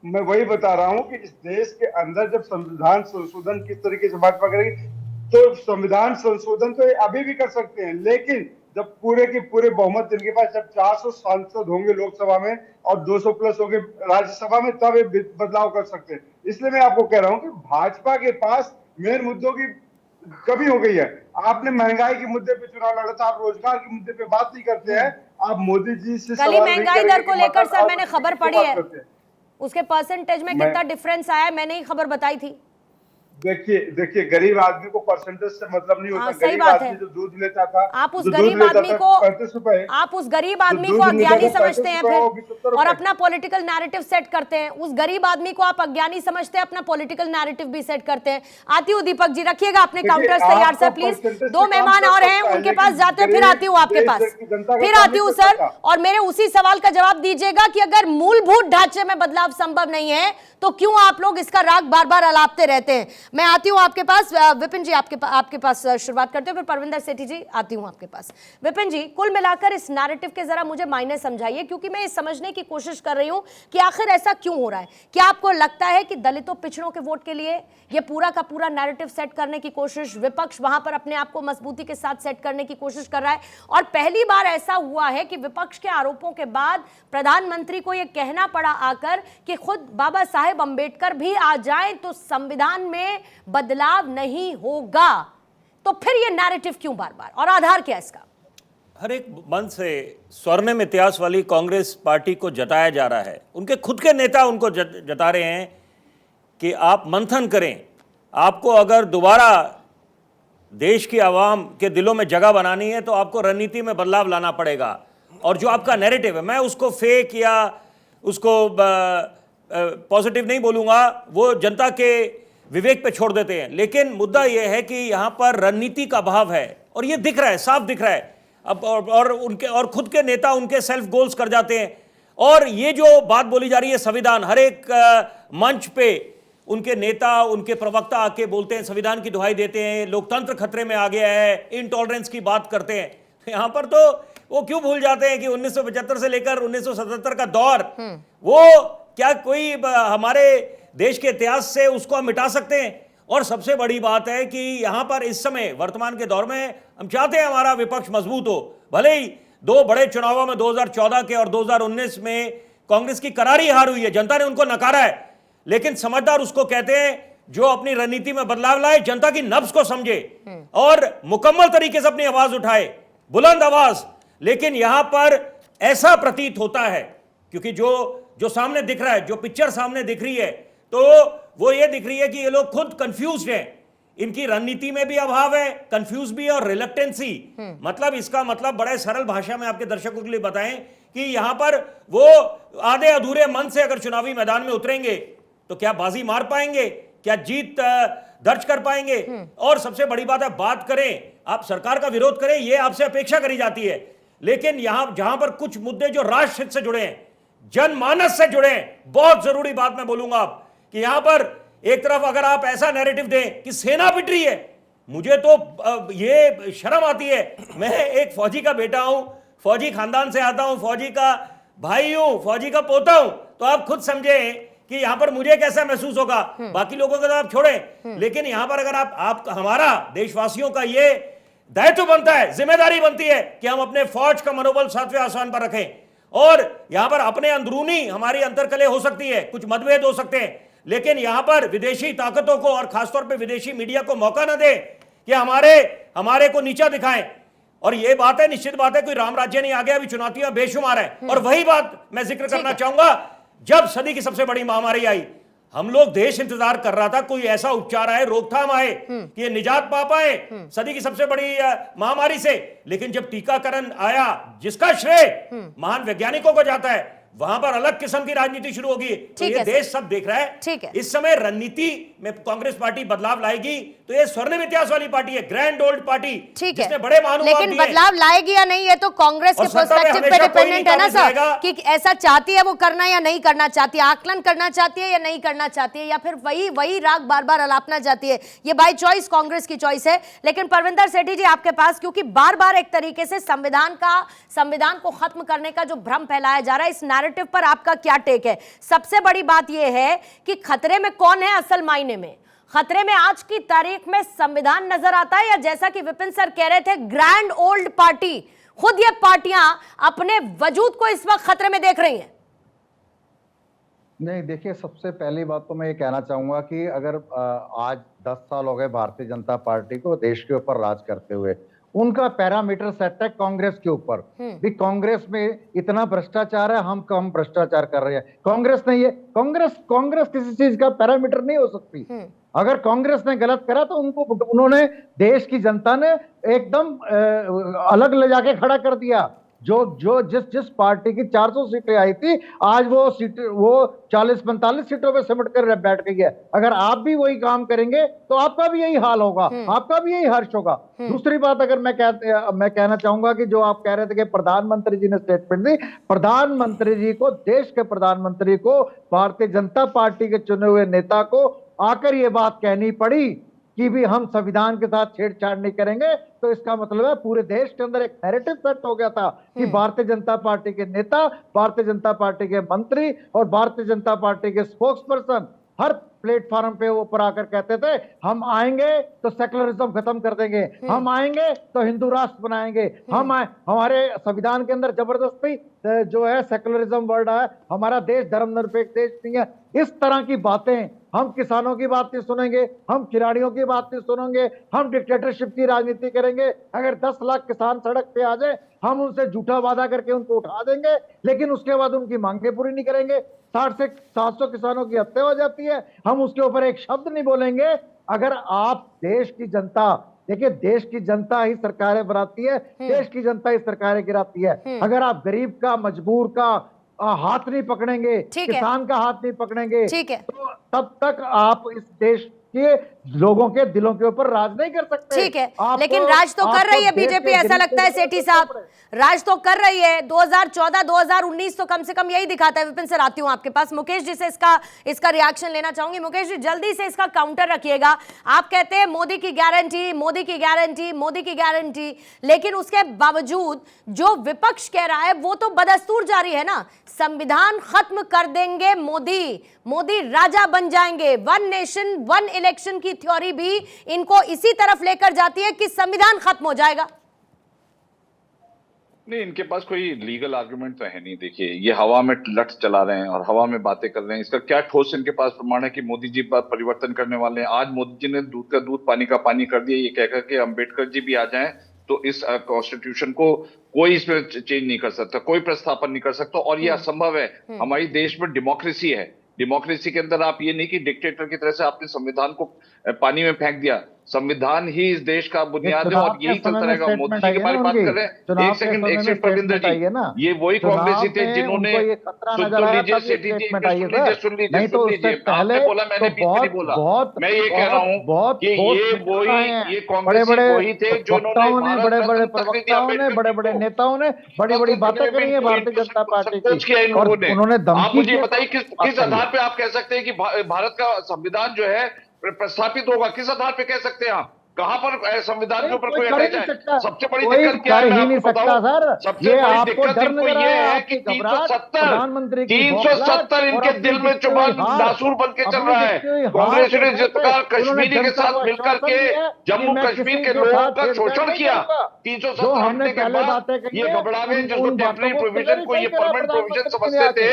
मैं वही बता रहा हूं कि इस देश के अंदर जब संविधान संशोधन किस तरीके से भाजपा करेगी, तो संविधान संशोधन तो ये अभी भी कर सकते हैं, लेकिन जब पूरे के पूरे बहुमत इनके पास, जब 400 सांसद होंगे लोकसभा में और 200 प्लस होंगे राज्यसभा में, तब ये बदलाव कर सकते हैं। इसलिए मैं आपको कह रहा हूं कि भाजपा के पास मेन मुद्दों की कमी हो गई है। आपने महंगाई के मुद्दे पे चुनाव लड़ा था, आप रोजगार के मुद्दे पे बात नहीं करते हैं। आप मोदी जी से कल ही सवाल नहीं महंगाई करेंगे दर को कि लेकर मतलब सर आप मैंने खबर किसको पढ़ी बात है, करते हैं? उसके परसेंटेज में मैं- कितना डिफरेंस आया, मैंने ही खबर बताई थी। देखिए गरीब आदमी को परसेंटेज से मतलब नहीं होता। हाँ, सही गरीब बात आदमी है। जो दूध लेता था, आप उस जो दूध गरीब लेता आदमी था को 35 रुपए, आप उस गरीब आदमी दूध को लेता अज्ञानी था समझते हैं 35 रुपए, वो भी 70 फिर, रुपए। और अपना पॉलिटिकल नैरेटिव सेट करते हैं। उस गरीब आदमी को आप अज्ञानी समझते हैं, अपना पॉलिटिकल नैरेटिव भी सेट करते हैं। आती हूँ दीपक जी, रखिएगा अपने देखिए, काउंटर्स तैयार आपका सर प्लीज। percentage दो से मेहमान काम और कर हैं, सकता है, उनके पास लेकिन जाते हैं, फिर देश- आती हूँ आपके देश पास, की जनता का फिर काम आती नहीं हूँ कर सर। सकता। और मेरे उसी सवाल का जवाब दीजिएगा कि अगर मूलभूत ढांचे में बदलाव संभव नहीं है तो क्यों आप लोग इसका राग बार बार अलापते रहते हैं? मैं आती हूँ आपके पास, विपिन जी आपके पास शुरुआत करते हैं, फिर परविंदर सेठी जी आती हूँ आपके पास। विपिन जी, कुल मिलाकर इस नैरेटिव के जरा मुझे मायने समझाइए, क्योंकि मैं ये समझने की कोशिश कर रही हूँ कि आखिर ऐसा क्यों हो रहा है। क्या आपको लगता है कि दलितों पिछड़ों के वोट के लिए ये पूरा का पूरा नैरेटिव सेट करने की कोशिश, विपक्ष वहां पर अपने आप को मजबूती के साथ सेट करने की कोशिश कर रहा है? और पहली बार ऐसा हुआ है कि विपक्ष के आरोपों के बाद प्रधानमंत्री को यह कहना पड़ा आकर कि खुद बाबा साहेब अंबेडकर भी आ जाएं तो संविधान में बदलाव नहीं होगा। तो फिर यह नैरेटिव क्यों बार बार, और आधार क्या इसका? हर एक मंच से स्वर्णिम इतिहास वाली कांग्रेस पार्टी को जताया जा रहा है। उनके खुद के नेता उनको जता रहे हैं कि आप मंथन करें, आपको अगर दोबारा देश की आवाम के दिलों में जगह बनानी है तो आपको रणनीति में बदलाव लाना पड़ेगा। और जो आपका नैरेटिव है, मैं उसको फेक या उसको पॉजिटिव नहीं बोलूँगा, वो जनता के विवेक पे छोड़ देते हैं। लेकिन मुद्दा यह है कि यहाँ पर रणनीति का अभाव है और ये दिख रहा है, साफ दिख रहा है। अब और खुद के नेता उनके सेल्फ गोल्स कर जाते हैं। और ये जो बात बोली जा रही है संविधान, हर एक मंच पे उनके नेता, उनके प्रवक्ता आके बोलते हैं, संविधान की दुहाई देते हैं, लोकतंत्र खतरे में आ गया है, इंटॉलरेंस की बात करते हैं। यहाँ पर तो वो क्यों भूल जाते हैं कि 1975 से लेकर 1977 का दौर, वो क्या कोई हमारे देश के इतिहास से उसको हम मिटा सकते हैं? और सबसे बड़ी बात है कि यहां पर इस समय वर्तमान के दौर में हम चाहते हैं हमारा विपक्ष मजबूत हो। भले ही दो बड़े चुनावों में 2014 के और 2019 में कांग्रेस की करारी हार हुई है, जनता ने उनको नकारा है, लेकिन समझदार उसको कहते हैं जो अपनी रणनीति में बदलाव लाए, जनता की नब्ज को समझे और मुकम्मल तरीके से अपनी आवाज उठाए, बुलंद आवाज। लेकिन यहां पर ऐसा प्रतीत होता है, क्योंकि जो सामने दिख रहा है, जो पिक्चर सामने दिख रही है, तो वो ये दिख रही है कि ये लोग खुद कंफ्यूज्ड हैं। इनकी रणनीति में भी अभाव है, कंफ्यूज भी है और रिलक्टेंसी। मतलब इसका मतलब बड़े सरल भाषा में आपके दर्शकों के लिए बताएं कि यहां पर वो आधे अधूरे मन से अगर चुनावी मैदान में उतरेंगे तो क्या बाजी मार पाएंगे, क्या जीत दर्ज कर पाएंगे? और सबसे बड़ी बात है, बात करें, आप सरकार का विरोध करें, ये आपसे अपेक्षा करी जाती है, लेकिन यहां जहां पर कुछ मुद्दे जो राष्ट्र हित से जुड़े हैं, जनमानस से जुड़े हैं, बहुत जरूरी बात मैं बोलूंगा आप कि यहां पर एक तरफ अगर आप ऐसा नैरेटिव दें कि सेना पिट रही है, मुझे तो ये शर्म आती है। मैं एक फौजी का बेटा हूं, फौजी खानदान से आता हूं, फौजी का भाई हूं, फौजी का पोता हूं, तो आप खुद समझे कि यहां पर मुझे कैसा महसूस होगा, बाकी लोगों को तो आप छोड़ें, लेकिन यहां पर अगर आप हमारा देशवासियों का ये दायित्व बनता है, जिम्मेदारी बनती है कि हम अपने फौज का मनोबल 7वें आसमान पर रखें, और यहां पर अपने अंदरूनी हमारी अंतर्कले हो सकती है, कुछ मतभेद हो सकते हैं, लेकिन यहां पर विदेशी ताकतों को और खासतौर पर विदेशी मीडिया को मौका न दे कि हमारे को नीचा दिखाएं। और ये बात है, निश्चित बात है, कोई राम राज्य नहीं आ गया, अभी चुनौतियां बेशुमार है। और वही बात मैं जिक्र करना चाहूंगा, जब सदी की सबसे बड़ी महामारी आई, हम लोग देश इंतजार कर रहा था कोई ऐसा उपचार आए, रोकथाम आए कि ये निजात पा पाए सदी की सबसे बड़ी महामारी से। लेकिन जब टीकाकरण आया, जिसका श्रेय महान वैज्ञानिकों को जाता है, वहां पर अलग किस्म की राजनीति शुरू होगी। तो ये देश सब देख रहा है। ठीक है। इस समय रणनीति में कांग्रेस पार्टी बदलाव लाएगी, तो ये स्वर्णिम इतिहास वाली पार्टी है, ग्रैंड ओल्ड पार्टी, ठीक है, जिसने बड़े महानुभाव लेकिन बदलाव लाएगी या नहीं, ये तो कांग्रेस के पर्सपेक्टिव पे डिपेंडेंट है ना सर, कि ऐसा चाहती है वो करना या नहीं करना चाहती है, आकलन करना चाहती है या नहीं करना चाहती है, या फिर वही राग बार बार अलापना चाहती है। ये बाय चॉइस कांग्रेस की चॉइस है। लेकिन परविंदर सेठी जी आपके पास, क्योंकि बार बार एक तरीके से संविधान को खत्म करने का जो भ्रम फैलाया जा रहा है, इस नैरेटिव पर आपका क्या टेक है? सबसे बड़ी बात यह है कि खतरे में कौन है असल मायने में? खतरे में आज की तारीख में संविधान नजर आता है, या जैसा कि विपिन सर कह रहे थे, ग्रैंड ओल्ड पार्टी? खुद ये पार्टियां अपने वजूद को इस वक्त खतरे में देख रही हैं। नहीं, देखिए, सबसे पहली बात तो मैं ये कहना चाहूंगा कि अगर आज 10 साल हो गए भारतीय जनता पार्टी को देश के ऊपर राज करते हुए, उनका पैरामीटर सेट है कांग्रेस के ऊपर भी। कांग्रेस में इतना भ्रष्टाचार है, हम कम भ्रष्टाचार कर रहे हैं। कांग्रेस नहीं है, कांग्रेस किसी चीज का पैरामीटर नहीं हो सकती। अगर कांग्रेस ने गलत करा तो उन्होंने देश की जनता ने एकदम अलग ले जाके खड़ा कर दिया। जिस पार्टी की 400 सीटें आई थी, आज वो 40-45 सीटों पे सिमट कर बैठ गई है। अगर आप भी वही काम करेंगे तो आपका भी यही हाल होगा, आपका भी यही हर्ष होगा। दूसरी बात, अगर मैं कहना चाहूंगा कि जो आप कह रहे थे कि प्रधानमंत्री जी ने स्टेटमेंट दी, प्रधानमंत्री जी को, देश के प्रधानमंत्री को, भारतीय जनता पार्टी के चुने हुए नेता को आकर ये बात कहनी पड़ी कि भी हम संविधान के साथ छेड़छाड़ नहीं करेंगे, तो इसका मतलब है पूरे देश के अंदर एक नैरेटिव सेट हो गया था कि भारतीय जनता पार्टी के नेता, भारतीय जनता पार्टी के मंत्री और भारतीय जनता पार्टी के स्पोक्स पर्सन हर प्लेटफॉर्म पे ऊपर आकर कहते थे, हम आएंगे तो सेकुलरिज्म खत्म कर देंगे, हम आएंगे तो हिंदू राष्ट्र बनाएंगे, हमारे संविधान के अंदर जबरदस्ती जो है सेकुलरिज्म वर्ड है, हमारा देश धर्मनिरपेक्ष देश नहीं है। इस तरह की बातें, हम किसानों की बात नहीं सुनेंगे, हम खिलाड़ियों की बात नहीं सुनेंगे, हम डिक्टेटरशिप की राजनीति करेंगे। अगर 10 लाख किसान सड़क पे आ जाए, हम उनसे झूठा वादा करके उनको उठा देंगे, लेकिन उसके बाद उनकी मांगे पूरी नहीं करेंगे। 60 से 700 किसानों की हत्या हो जाती है, हम उसके ऊपर एक शब्द नहीं बोलेंगे। अगर आप देश की जनता, देखिए, देश की जनता ही सरकारें बनाती है, देश की जनता ही सरकारें गिराती है। अगर आप गरीब का, मजबूर का हाथ नहीं पकड़ेंगे, किसान का हाथ नहीं पकड़ेंगे, तो तब तक आप इस देश के लोगों के दिलों के ऊपर राज नहीं कर सकते। ठीक है, लेकिन राज तो कर रही है बीजेपी, ऐसा लगता है सेठी साहब, राज तो कर रही है। 2014, 2019 तो कम से कम यही दिखाता है। विपिन सर, आती हूं आपके पास, मुकेश जी से इसका रिएक्शन लेना चाहूंगी। मुकेश जी, जल्दी से इसका काउंटर रखिएगा। आप कहते हैं मोदी की गारंटी, मोदी की गारंटी, मोदी की गारंटी, लेकिन उसके बावजूद जो विपक्ष कह रहा है वो तो बदस्तूर जारी है ना। संविधान खत्म कर देंगे मोदी राजा बन जाएंगे, वन नेशन वन इलेक्शन की थ्योरी भी इनको इसी तरफ लेकर जाती है कि संविधान खत्म हो जाएगा। नहीं, इनके पास कोई लीगल आर्गुमेंट तो है नहीं। देखिए, ये हवा में लठ चला रहे हैं और हवा में बातें कर रहे हैं। इसका क्या ठोस इनके पास प्रमाण है कि मोदी जी बात परिवर्तन करने वाले हैं? आज मोदी जी ने दूध का दूध पानी का पानी कर दिया, ये कहकर के अम्बेडकर जी भी आ जाएं तो इस कॉन्स्टिट्यूशन को कोई इसमें चेंज नहीं कर सकता, कोई प्रस्तापन नहीं कर सकता, और ये असंभव है। हमारी देश में डेमोक्रेसी है, डेमोक्रेसी के अंदर आप ये नहीं कि डिक्टेटर की तरह से आपने संविधान को पानी में फेंक दिया। संविधान ही इस देश का बुनियाद है और यही चलता रहेगा। मोदी जी के बारे में बात कर रहे हैं, एक सेकंड परविंदर जी, ये वही कांग्रेस ही थे जिन्होंने, सुन लीजिए सेठी जी, सुन लीजिए, आपने बोला, मैंने बीच में बोला, मैं ये कह रहा हूँ कि ये कांग्रेस वही थे जो बड़े बड़े प्रवक्ताओं ने, बड़े बड़े नेताओं ने बड़ी बड़ी बातें करी है भारतीय जनता पार्टी की, और उन्होंने आप मुझे बताइए किस आधार पे आप कह सकते हैं कि भारत का संविधान जो है प्रस्थापित होगा? किस आधार पे कह सकते हैं आप? कहां पर संविधान के ऊपर कोई कोई कर ही अटैच नहीं है? सकता। सबसे बड़ी कोई दिक्कत क्या है कर मैं ही नहीं आपको सकता बताऊं, सर। सबसे ये बड़ी आपको दिक्कत डर इनको नजर ये आया, है कि आपकी घबराहट, 370 प्रधानमंत्री की 370 और इनके अपनी दिल में दिखती हुई जुबान हार, नासूर बन के चल अपनी रहा है। दिखती हुई हार कांग्रेस के ने जिस डर से प्रकार उन्होंने कश्मीरी के जनता साथ को मिलकर आश्वासन के दिया जम्मू कि मैं कश्मीर किसी के के लोगों साथ का छेड़छाड़ शोषण नहीं किया, करूंगा। 370 जो हमने हटने के पहले बाद बातें कही ये हैं, घबरावे, जिसको उन बातों टेम्पररी को प्रोविजन को ये क्लियर करा परमानेंट प्रोविजन प्रधानमंत्री ने समझते आके। थे,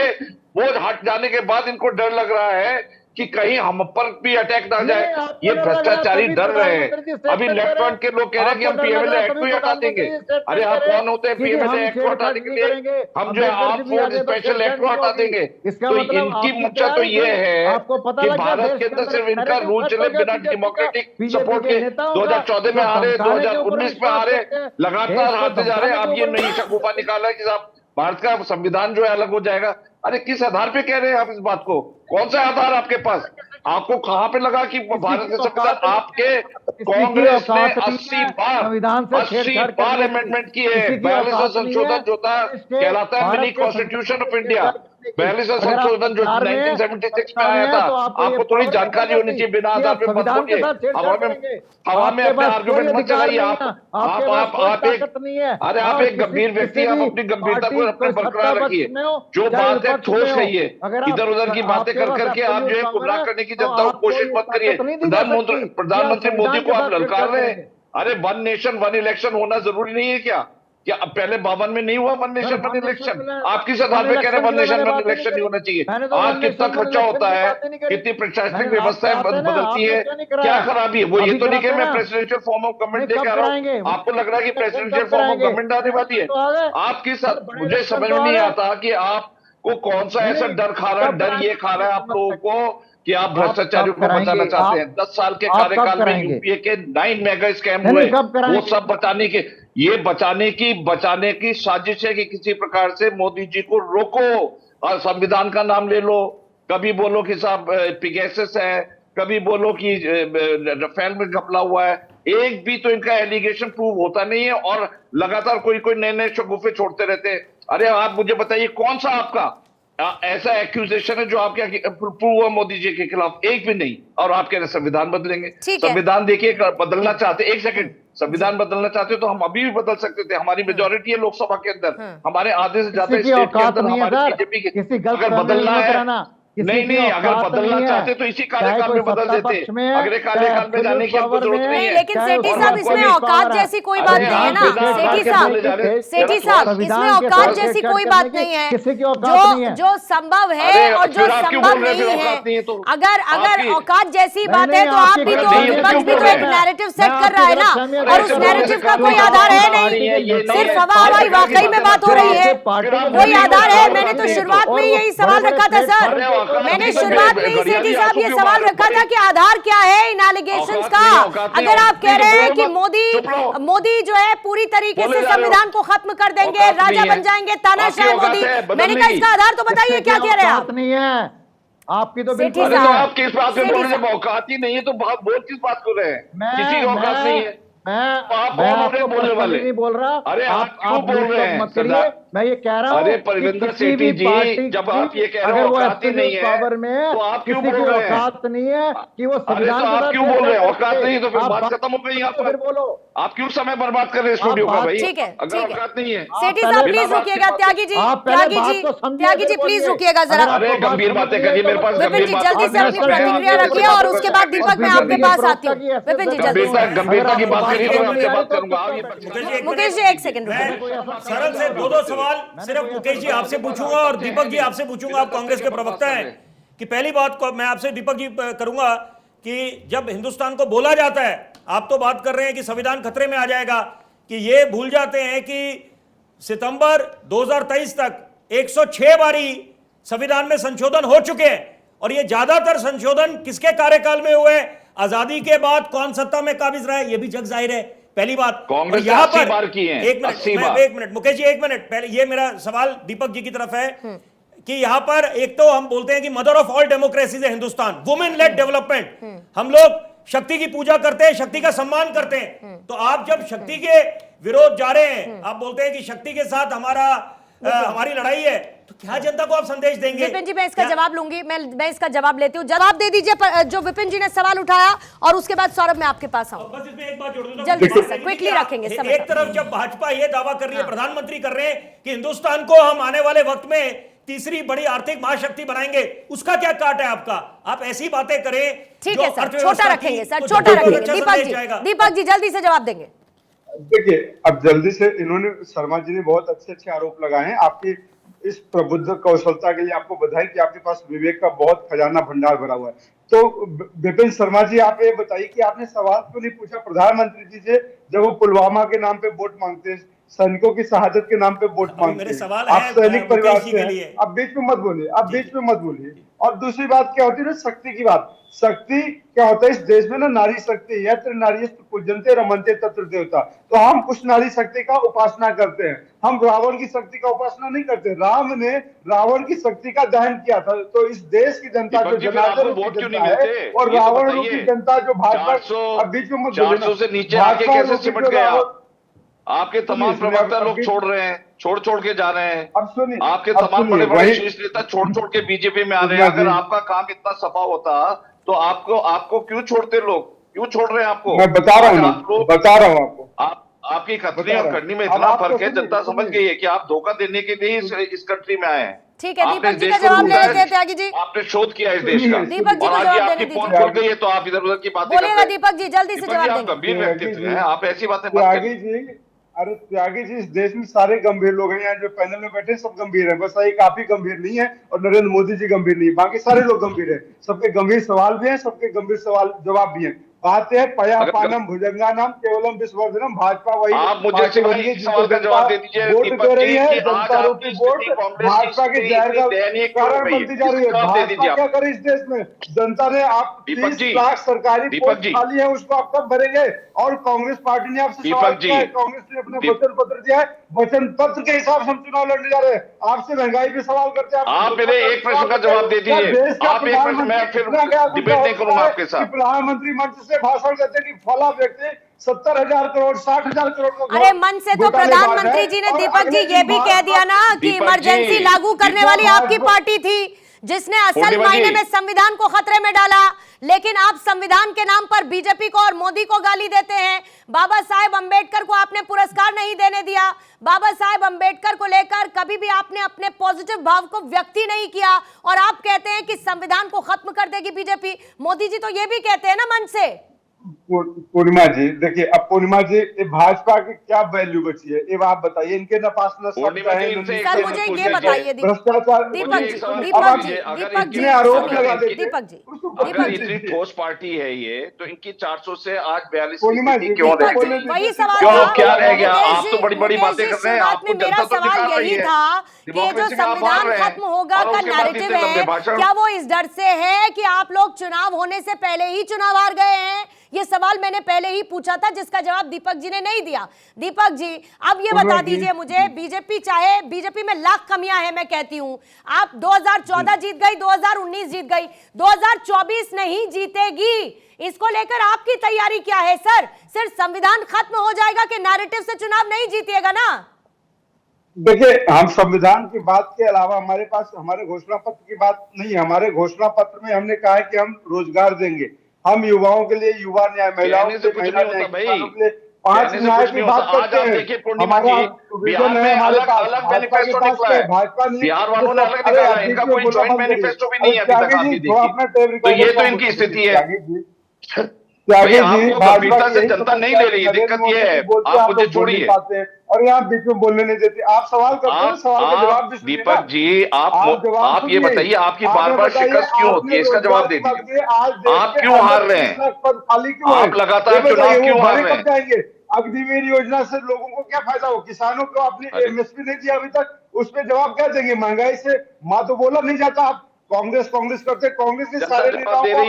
वो हट जाने के बाद इनको डर लग रहा है कि कहीं हम पर भी अटैक ना जाए। नहीं, आपको ये डर लग रहा है, भ्रष्टाचारी तभी डर रहे हैं। प्रधानमंत्री जी अभी स्टेटमेंट लेफ्ट दे रहे फ्रंट के लोग कह रहे हैं कि हम आपको डर लग पीएमएलए रहा है, एक्ट को तभी ही हटा देंगे। प्रधानमंत्री स्टेटमेंट अरे दे आप रहे हैं कौन होते हैं कि पीएमएलए हम एक्ट को हटाने छेड़छाड़ के नहीं लिए? करेंगे, हम जो है अम्बेडकर जी आर्म भी फोर्स आगे बस स्पेशल छेड़छाड़ एक्ट को नहीं हटा होगी। देंगे। इसका तो मतलब इनकी आपकी मंशा तो तैयारी ये थी। है आपको पता कि लग गया भारत देश के के अंदर अंदर सिर्फ इनका नैरेटिव रूल सेट चले हो गया बिना बीजेपी का, डेमोक्रेटिक बीजेपी सपोर्ट के के। नेताओं का 2014 में जो हारे, धमकाने के ऊपर 2019 में विश्वास हारे, करते हैं, लगातार देश को हारते जा रहे हैं। धमकाने अब के ये ऊपर नई शगुफा निकाला है कि साहब भारत का संविधान जो है अलग हो जाएगा। अरे किस आधार पे कह रहे हैं आप इस बात को? कौन सा आधार आपके पास? आपको कहां पे लगा कि भारत का संविधान? आपके कांग्रेस ने 80 बार संविधान से 80 छेड़छाड़ बार करने की। अमेंडमेंट किए। किसी की 42वां औकात नहीं है संशोधन जो था कहलाता है मिनी कॉन्स्टिट्यूशन ऑफ इंडिया। 42वां संशोधन जो 1976 में आया था, आपको थोड़ी जानकारी होनी चाहिए, बिना आधार पे मत बोलिए। हवा में अपने आर्गुमेंट मत चलाइए। आप एक अरे आप एक गंभीर व्यक्ति, आप अपनी गंभीरता को अपने बरकरार रखिए। जो बात है ठोस कहिए, इधर उधर की बातें कर करके आप जो है गुमराह करने की जनता को कोशिश मत करिए। प्रधानमंत्री मोदी को आप ललकार रहे हैं। अरे वन नेशन वन इलेक्शन होना जरूरी नहीं है क्या? क्या अब पहले 52 में नहीं हुआ वन नेशन वन इलेक्शन? आप किस आधार पे कह रहे हैं वन नेशन वन इलेक्शन नहीं होना चाहिए? आज कितना खर्चा होता है, कितनी प्रशासनिक व्यवस्थाएं बदलती है, क्या खराबी है? वो ये तो नहीं कि मैं प्रेसिडेंशियल फॉर्म ऑफ गवर्नमेंट लेके आ रहा हूँ, आपको लग रहा है कि प्रेसिडेंशियल फॉर्म ऑफ गवर्नमेंट आने वाली है। आप किस, मुझे समझ में नहीं आता कि आपको कौन सा ऐसा डर खा रहा है, डर ये खा रहा है आप लोगों को कि आप भ्रष्टाचारियों को बचाना चाहते हैं। 10 साल के कार्यकाल में यूपीए के 9 मेगा स्कैम हुए, वो सब बचाने के, ये बचाने की साजिश है कि किसी प्रकार से मोदी जी को रोको। और संविधान का नाम ले लो, कभी बोलो कि साहब पिगेसस है, कभी बोलो कि राफेल में घपला हुआ है। एक भी तो इनका एलिगेशन प्रूव होता नहीं है और लगातार कोई कोई नए नए शगुफे छोड़ते रहते हैं। अरे आप मुझे बताइए कौन सा आपका ऐसा एक्यूजेशन है जो आपके प्रूव हुआ मोदी जी के खिलाफ? एक भी नहीं। और आप कह रहे संविधान बदलेंगे। संविधान देखिए, बदलना चाहते, एक सेकंड, संविधान बदलना चाहते तो हम अभी भी बदल सकते थे। हमारी मेजोरिटी है लोकसभा के अंदर, हमारे आधे से ज्यादा स्टेट के अंदर हमारे बीजेपी के। अगर बदलना है, नहीं, अगर बदलना चाहते तो इसी कार्यकाल में बदल देते, अगले कार्यकाल में जाने की हमको जरूरत नहीं है। लेकिन सेठी साहब इसमें औकात जैसी कोई बात नहीं है ना। सेठी साहब इसमें औकात जैसी कोई बात नहीं है। जो संभव है और जो संभव नहीं है, अगर औकात जैसी बात है तो आप भी तो, विपक्ष भी तो एक नैरेटिव सेट कर रहा है ना, और उस नैरेटिव का कोई आधार है नहीं, सिर्फ हवाई वाकई में बात हो रही है, कोई आधार है? मैंने तो शुरुआत में यही सवाल रखा था सर, मैंने शुरुआत में ही सेठी साहब ये सवाल रखा था कि आधार क्या है इन एलिगेशंस का। अगर आप कह रहे हैं कि मोदी जो है पूरी तरीके से संविधान को खत्म कर देंगे, राजा बन जाएंगे, तानाशाह मोदी, मैंने कहा इसका आधार तो बताइए, क्या कह रहे हैं आप? नहीं है आपकी तो बिल्कुल, आप किस बात पे बोल रहे हैं? औकात ही नहीं है तो बोल किस बात को रहे हैं? किसी की औकात नहीं है। मैं आपको बोलने वाले नहीं बोल रहा। अरे आप क्यों बोल रहे हैं? मत करिए, मैं ये कह रहा हूँ। अरे परविंदर सेठी जी, जब आप ये कह रहे हैं औकात ही नहीं है, पावर में तो आप क्यों किसी बोल की रहे हैं? औकात नहीं है कि वो संविधान तो आप क्यों बोल रहे हैं? औकात नहीं तो फिर बात खत्म हो गई। यहाँ पर बोलो, आप क्यों समय बर्बाद कर रहे हैं स्टूडियो का भाई? ठीक है, अगर औकात नहीं है। सेठी साहब प्लीज रुकिएगा, त्यागी जी प्लीज रुकिएगा जरा। अरे गंभीर बातें करिए, मेरे पास विपिन जी जल्दी से अपनी प्रतिक्रिया रखिए और उसके बाद दीपक मैं आपके पास आती हूँ। विपिन जी जल्दी से, गंभीरता की बात करिए तो मैं आपसे बात करूंगा। मुकेश जी एक सेकंड सरल से दो सवाल सिर्फ मुकेश जी आपसे पूछूंगा और दीपक जी आपसे पूछूंगा, आप कांग्रेस के प्रवक्ता हैं, कि पहली बात को मैं आपसे दीपक जी करूंगा कि जब हिंदुस्तान को बोला जाता है, आप तो बात कर रहे हैं कि संविधान खतरे में आ जाएगा, कि ये भूल जाते हैं कि सितंबर 2023 तक 106 बारी संविधान में संशोधन हो चुके हैं, और ये ज्यादातर संशोधन किसके कार्यकाल में हुए? आजादी के बाद कौन सत्ता में काबिज रहा है, ये भी जग जाहिर है। पहली बात, कांग्रेस यहाँ पर बार की है, एक मिनट मुकेश जी, एक मिनट पहले, ये मेरा सवाल दीपक जी की तरफ है कि यहाँ पर एक तो हम बोलते हैं कि मदर ऑफ ऑल डेमोक्रेसीज है हिंदुस्तान, वुमेन लेड डेवलपमेंट, हम लोग शक्ति की पूजा करते हैं, शक्ति का सम्मान करते हैं, तो आप जब शक्ति के विरोध जा रहे हैं, आप बोलते हैं कि शक्ति के साथ हमारा हमारी लड़ाई है, तो क्या जनता को आप संदेश देंगे? विपिन जी, मैं इसका जवाब लूंगी, मैं इसका जवाब लेती हूँ। जवाब दे दीजिए जो विपिन जी ने सवाल उठाया, और उसके बाद सौरभ मैं आपके पास आऊँ। बस इसमें एक बात जोड़ दूं, जल्दी से क्विकली रखेंगे समय। एक तरफ जब भाजपा ये दावा कर रही है, प्रधानमंत्री कर रहे हैं कि हिंदुस्तान को हम आने वाले वक्त में तीसरी बड़ी आर्थिक महाशक्ति बनाएंगे, उसका क्या काट है आपका? आप ऐसी बातें करें। ठीक है सर, छोटा रखेंगे सर, छोटा रखेंगे। दीपक जी जल्दी से जवाब देंगे। देखिए, अब जल्दी से इन्होंने, शर्मा जी ने बहुत अच्छे आरोप लगाए हैं। आपकी इस प्रबुद्ध कौशलता के लिए आपको बधाई कि आपके पास विवेक का बहुत खजाना भंडार भरा हुआ है। तो विपिन शर्मा जी, आप ये बताइए कि आपने सवाल क्यों नहीं पूछा प्रधानमंत्री जी से, जब वो पुलवामा के नाम पे वोट मांगते हैं, सैनिकों की शहादत के नाम पे वोट मांगते हैं, आप सैनिक परिवार से हैं, आप बीच में मत बोलिए, आप बीच में मत बोलिए। और दूसरी बात क्या होती है ना, शक्ति की बात। शक्ति क्या होता है इस देश में ना, नारी शक्ति, यत्र नारीस्तु पूज्यन्ते रमन्ते तत्र देवता। तो हम उस नारी शक्ति का उपासना करते हैं, हम रावण की शक्ति का उपासना नहीं करते। राम ने रावण की शक्ति का दहन किया था। तो इस देश की जनता जो जनार्दन वोट क्यों नहीं है मिलते? और रावण रूपी जनता जो भाजपा, अब बीच में मत बोलिए, 400 से नीचे आके कैसे सिमट गए आप? आपके तमाम प्रवक्ता लोग छोड़ रहे हैं, छोड़ के जा रहे हैं। अब सुनिए, आपके तमाम बड़े शीर्ष नेता छोड़ के बीजेपी में आ रहे हैं। अगर आपका काम इतना सफा होता तो आपको क्यों छोड़ते लोग? क्यों छोड़ रहे हैं आपको? मैं बता रहा हूँ आपको। आपकी कथनी और करनी में इतना फर्क है, जनता समझ गई है कि आप धोखा देने के लिए इस कंट्री में आए हैं। ठीक है, दीपक जी का जवाब ले लेते हैं त्यागी जी। आपने शोध किया इस देश का, दीपक जी को और जवाब आज देने आपकी पोल खुल गई है तो आप इधर उधर की बातें बोलिएगा। दीपक जी जल्दी से जवाब देंगे। गंभीर व्यक्तित्व है, आप ऐसी बातें मत त्यागी करिए। जी, अरे त्यागी जी, इस देश में सारे गंभीर लोग हैं। यहाँ जो पैनल में बैठे सब गंभीर हैं, बस एक आप ही गंभीर नहीं है और नरेंद्र मोदी जी गंभीर नहीं है, बाकी सारे लोग गंभीर हैं। सबके गंभीर सवाल भी हैं, सबके गंभीर सवाल जवाब भी हैं। बात है पयापानम भुजंगानाम केवलम विश्ववर्धनम, भाजपा वही आप मुझे सिवाय एक सवाल का जवाब दे दीजिए वोट दीपक दे रही जी, है, कि आज जनता रूपी आपकी वोट स्थिति कांग्रेस की भाजपा के स्थिति जहर का इतनी दयनीय क्यों कारण रही है? बनती जा रही है। जवाब दे दीजिए भाजपा आप। क्या करे इस देश में? जनता ने आप दीपक 30 जी, लाख सरकारी दीपक पोस्ट जी, खाली है, उसको आप कब भरेंगे? और कांग्रेस पार्टी ने आपसे सवाल दीपक जी, किया है, कांग्रेस ने अपने वचन पत्र दिया है, वचन पत्र के हिसाब से हम चुनाव लड़ने जा रहे हैं। आपसे महंगाई पे सवाल करते हैं, आप मेरे एक प्रश्न का जवाब दे दीजिए। आप एक प्रश्न, मैं फिर डिबेट नहीं करूंगा आपके साथ। प्रधानमंत्री मंच से भाषण देते कि फला व्यक्ति 70,000 करोड़ 60,000 करोड़ को अरे मन से तो प्रधानमंत्री जी ने, दीपक जी ये भी कह दिया ना कि दीपक इमरजेंसी जी, लागू करने वाली आपकी पार्टी थी जिसने असल पूर्णिमा मायने जी, में संविधान को खतरे में डाला। लेकिन आप संविधान के नाम पर बीजेपी को और मोदी को गाली देते हैं। बाबा साहेब अंबेडकर को आपने पुरस्कार नहीं देने दिया। बाबा साहेब अंबेडकर को लेकर कभी भी आपने अपने पॉजिटिव भाव को व्यक्त ही नहीं किया, और आप कहते हैं कि संविधान को खत्म कर देगी बीजेपी। मोदी जी तो ये भी कहते हैं ना मन से। पूर्णिमा जी देखिए, अब पूर्णिमा जी भाजपा की क्या वैल्यू बची है ये आप बताइए। इनके नपास न सर मुझे ये बताइए भ्रष्टाचार, दीपक जी अगर इतनी ठोस पार्टी है ये, तो इनकी 400 से आज 42 पूर्णिमा जी क्यों रह गई? वही सवाल क्यों, था। क्या रह गया? मुकेश आप तो बड़ी बड़ी मुकेश बातें जी, कर रहे हैं, शुरुआत आपको में मेरा जनता तो सवाल दिखा रही यही है। था कि ये जो डेमोक्रेसी में आप हार संविधान रहे हैं, खत्म होगा और का उसके बाद नैरेटिव इतने लंबे है, भाषण। क्या वो इस डर से है कि आप लोग चुनाव होने से पहले ही चुनाव हार गए हैं? ये सवाल मैंने पहले ही पूछा था, जिसका जवाब दीपक जी ने नहीं दिया। दीपक जी अब ये बता दीजिए मुझे, बीजेपी चाहे, बीजेपी में लाख कमियां हैं, मैं कहती हूं। आप 2014 जीत गई, 2019 जीत गई, 2024 नहीं जीतेगी। इसको लेकर आपकी तैयारी क्या है सर? सिर्फ संविधान खत्म हो जाएगा कि नैरेटिव से चुनाव नहीं जीतिएगा ना? देखिए, हम संविधान की बात के अलावा हमारे पास हमारे घोषणा पत्र की बात नहीं है। हमारे घोषणा पत्र में हमने कहा है कि हम रोजगार देंगे, हम युवाओं के लिए युवा न्याय, महिलाओं के लिए महिला न्याय, किसानों के लिए 5 न्याय की बात करते हैं। हमारा विजन है, हमारे पास भाजपा के पास भाजपा नहीं, बिहार वालों ने अलग निकाला, इनका कोई जॉइंट मैनिफेस्टो भी नहीं है अभी तक आपने देखी। तो ये तो इनकी स्थिति है। त्यागी आपको जी, गंभीरता से जनता नहीं ले रही है, दिक्कत ये है। आप मुझे छोड़िए, और यहाँ बीच में बोलने नहीं देते। आप सवाल करते हैं, सवाल का जवाब भी सुनिए। दीपक जी, आप ये बताइए, आपकी बार बार शिकस्त क्यों होती है? इसका जवाब दे दीजिए। आप क्यों हार रहे हैं? आप लगातार चुनाव क्यों हार रहे हैं? अग्निवीर योजना से लोगों को क्या फायदा हो? किसानों को आपने एमएसपी नहीं दिया अभी तक, उस पर जवाब क्या देंगे? महंगाई से माँ तो बोला नहीं जाता। आप कांग्रेस करते, कांग्रेस के सारे नेताओं को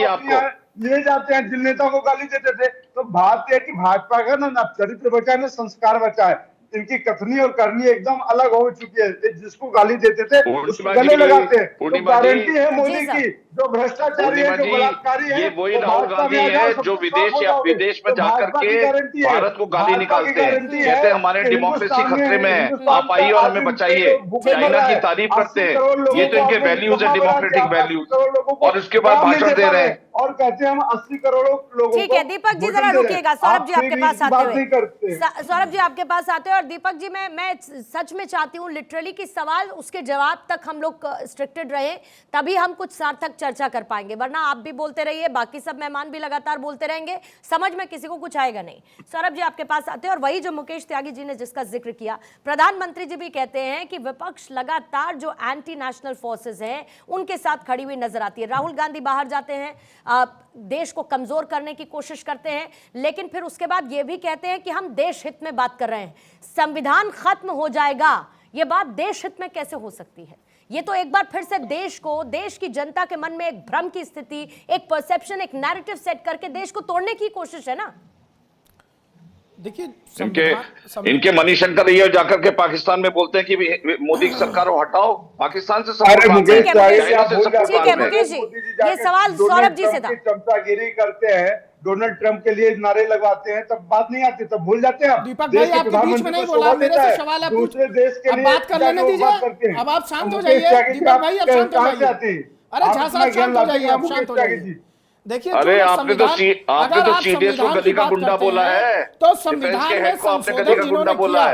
लिए जाते हैं, जिन नेताओं को गाली देते थे। तो बात यह है कि भाजपा का ना चरित्र बचा है, ना संस्कार बचा है। इनकी कथनी और करनी एकदम अलग हो चुकी है। जिसको गाली देते थे उसको पूर्णिमा गले जी, लगाते हैं। तो पूर्णिमा जी, गारंटी है मोदी जी सर। की, जो भ्रष्टाचारी है, जो पूर्णिमा जी, बलात्कारी है, ये वही वो राहुल भाजपा गांधी में आ जाओ, है सब जो कुछ विदेश साफ हो या जाओगे। विदेश में तो जाकर भाजपा की के गारंटी है, भारत को गाली भाजपा की निकालते हैं, गारंटी है कहते हैं हमारे कि डेमोक्रेसी हिंदुस्तान खतरे में है, हिंदुस्तान आप आइए का और हमें आदिम बचाइए। भूखे मर चाइना रहा की है। तारीफ 80 करते हैं, करोड़ लोगों ये तो को इनके आपने वैल्यूज है, कहाँ बढ़ा दिया? डेमोक्रेटिक 80 वैल्यूज, करोड़ लोगों को और उसके बाद काम नहीं भाषण दे पा रहे हैं। और कहते हैं हम 80 करोड़ लोगों ठीक को है दीपक जी, वोट जरा दे रहे हैं। रुकिएगा। सौरभ जी आप आपके फिर पास इस आते बात हुए नहीं करते। सौरभ जी आपके पास आते हैं। और दीपक जी, मैं सच में चाहती हूँ लिटरली कि सवाल उसके जवाब तक हम लोग स्ट्रिक्टेड रहे, तभी हम कुछ सार्थक चर्चा कर पाएंगे, वरना आप भी बोलते रहिए, बाकी सब मेहमान भी लगातार बोलते रहेंगे, समझ में किसी को कुछ आएगा नहीं। सौरभ जी आपके पास आते हैं। और वही जो मुकेश त्यागी जी ने जिसका जिक्र किया, प्रधानमंत्री जी भी कहते हैं कि विपक्ष लगातार जो एंटी नेशनल फोर्सेस हैं उनके साथ खड़ी हुई नजर आती है। राहुल गांधी बाहर जाते हैं, देश को कमजोर करने की कोशिश करते हैं, लेकिन फिर उसके बाद ये भी कहते हैं कि हम देश हित में बात कर रहे हैं, संविधान खत्म हो जाएगा। ये बात देश हित में कैसे हो सकती है? ये तो एक बार फिर से देश को, देश की जनता के मन में एक भ्रम की स्थिति, एक परसेप्शन, एक नैरेटिव सेट करके देश को तोड़ने की कोशिश है ना। देखिए इनके मनीषंकर ये जाकर के पाकिस्तान में बोलते हैं कि मोदी की सरकार को हटाओ, पाकिस्तान से अरे मुकेश ठीक है मुकेश जी, ये सवाल सौरभ जी से था। चमचागिरी करते हैं, डोनाल्ड ट्रंप के लिए नारे लगवाते हैं, तब बात नहीं आती, तब भूल जाते हैं। दीपक भाई आपके बीच में नहीं बोला, मेरे से सवाल है, दूसरे देश के अब लिए बात कर लेने दीजिए। अब आप शांत हो जाइए दीपक भाई, अब शांत हो जाइए। अरे झांसा शांत हो जाइए, आप शांत हो जाइए। देखिए अरे आपने तो चीजें को गली का गुंडा बोला है, तो संविधान में संशोधन जिन्होंने किया,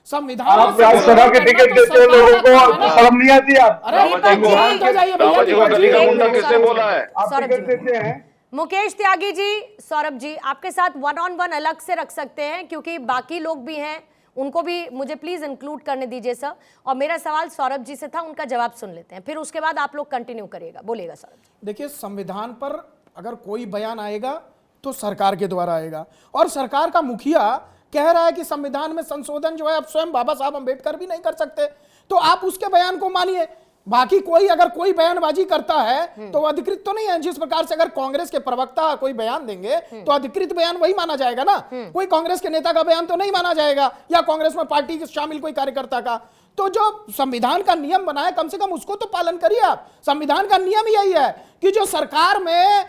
संविधान आप राज्यसभा के टिकट देते हो लोगों को, शर्म नहीं आती? आप शांत हो जाइए भैया। किसने बोला है? आप टिकट देते हैं। मुकेश त्यागी जी, सौरभ जी आपके साथ वन ऑन वन अलग से रख सकते हैं, क्योंकि बाकी लोग भी हैं, उनको भी मुझे प्लीज इंक्लूड करने दीजिए सर। और मेरा सवाल सौरभ जी से था, उनका जवाब सुन लेते हैं, फिर उसके बाद आप लोग कंटिन्यू करिएगा। बोलिएगा सौरभ जी। देखिए, संविधान पर अगर कोई बयान आएगा तो सरकार के द्वारा आएगा, और सरकार का मुखिया कह रहा है कि संविधान में संशोधन जो है अब स्वयं बाबा साहब अंबेडकर भी नहीं कर सकते, तो आप उसके बयान को मानिए। बाकी कोई अगर कोई बयानबाजी करता है तो अधिकृत तो नहीं है। जिस प्रकार से अगर कांग्रेस के प्रवक्ता कोई बयान देंगे तो अधिकृत बयान वही माना जाएगा ना, कोई कांग्रेस के नेता का बयान तो नहीं माना जाएगा, या कांग्रेस में पार्टी के शामिल कोई कार्यकर्ता का। तो जो संविधान का नियम बना है, कम से कम उसको तो पालन करिए आप। संविधान का नियम यही है कि जो सरकार में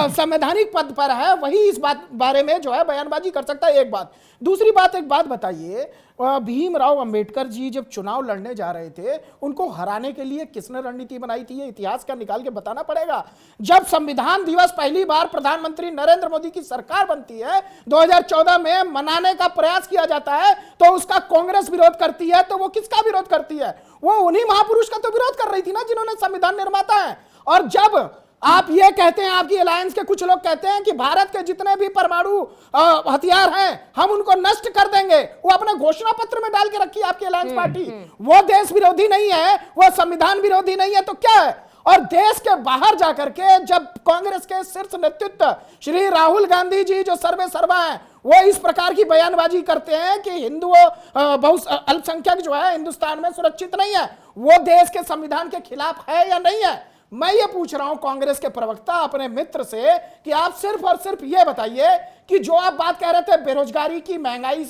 संवैधानिक पद पर है वही इस बात बारे में जो है बयानबाजी कर सकता है। एक बात। दूसरी बात, एक बात बताइए, भीमराव अंबेडकर जी जब चुनाव लड़ने जा रहे थे, उनको हराने के लिए किसने रणनीति बनाई थी? ये इतिहास का निकाल के बताना पड़ेगा। जब संविधान दिवस पहली बार प्रधानमंत्री नरेंद्र मोदी की सरकार बनती है, 2014 में मनाने का प्रयास किया जाता है, तो उसका कांग्रेस विरोध करती है। तो वो किसका विरोध करती है? वो उन्हीं महापुरुष का तो विरोध कर रही थी ना जिन्होंने संविधान निर्माता है। और जब आप ये कहते हैं, आपकी अलायंस के कुछ लोग कहते हैं कि भारत के जितने भी परमाणु हथियार हैं हम उनको नष्ट कर देंगे, वो अपने घोषणा पत्र में डाल के रखी है आपकी अलायंस पार्टी। वो देश विरोधी नहीं है, वो संविधान विरोधी नहीं है, तो क्या है? और देश के बाहर जाकर के जब कांग्रेस के शीर्ष नेतृत्व श्री राहुल गांधी जी जो सर्वे सर्वा है, वो इस प्रकार की बयानबाजी करते हैं कि हिंदुओं बहुत अल्पसंख्यक जो है हिंदुस्तान में सुरक्षित नहीं है, वो देश के संविधान के खिलाफ है या नहीं है? मैं ये पूछ रहा हूं कांग्रेस के प्रवक्ता अपने मित्र से कि आप सिर्फ और सिर्फ ये बताइए कि जो आप बात कह रहे थे बेरोजगारी की, महंगाई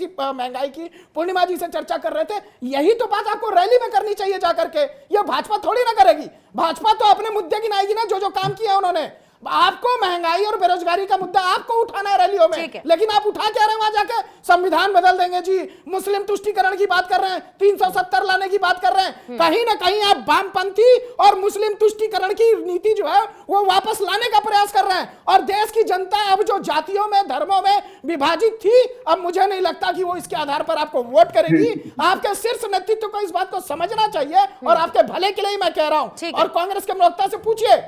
की, पूर्णिमा जी से चर्चा कर रहे थे, यही तो बात आपको रैली में करनी चाहिए जाकर के। ये भाजपा थोड़ी ना करेगी। भाजपा तो अपने मुद्दे गिनाएगी ना, जो जो काम किया उन्होंने। आपको महंगाई और बेरोजगारी का मुद्दा आपको उठाना है रैलियों में, लेकिन आप उठा क्या रहे हैं वहां जाके? संविधान बदल देंगे जी, मुस्लिम तुष्टीकरण की बात कर रहे हैं, 370 लाने की बात कर रहे हैं। कहीं ना कहीं आप वामपंथी और मुस्लिम तुष्टीकरण की नीति जो है वो वापस लाने का प्रयास कर रहे हैं। और देश की जनता अब जो जातियों में, धर्मों में विभाजित थी, अब मुझे नहीं लगता कि वो इसके आधार पर आपको वोट करेगी। आपके शीर्ष नेतृत्व को इस बात को समझना चाहिए, और आपके भले के लिए मैं कह रहा हूं। और कांग्रेस के प्रवक्ता से पूछिए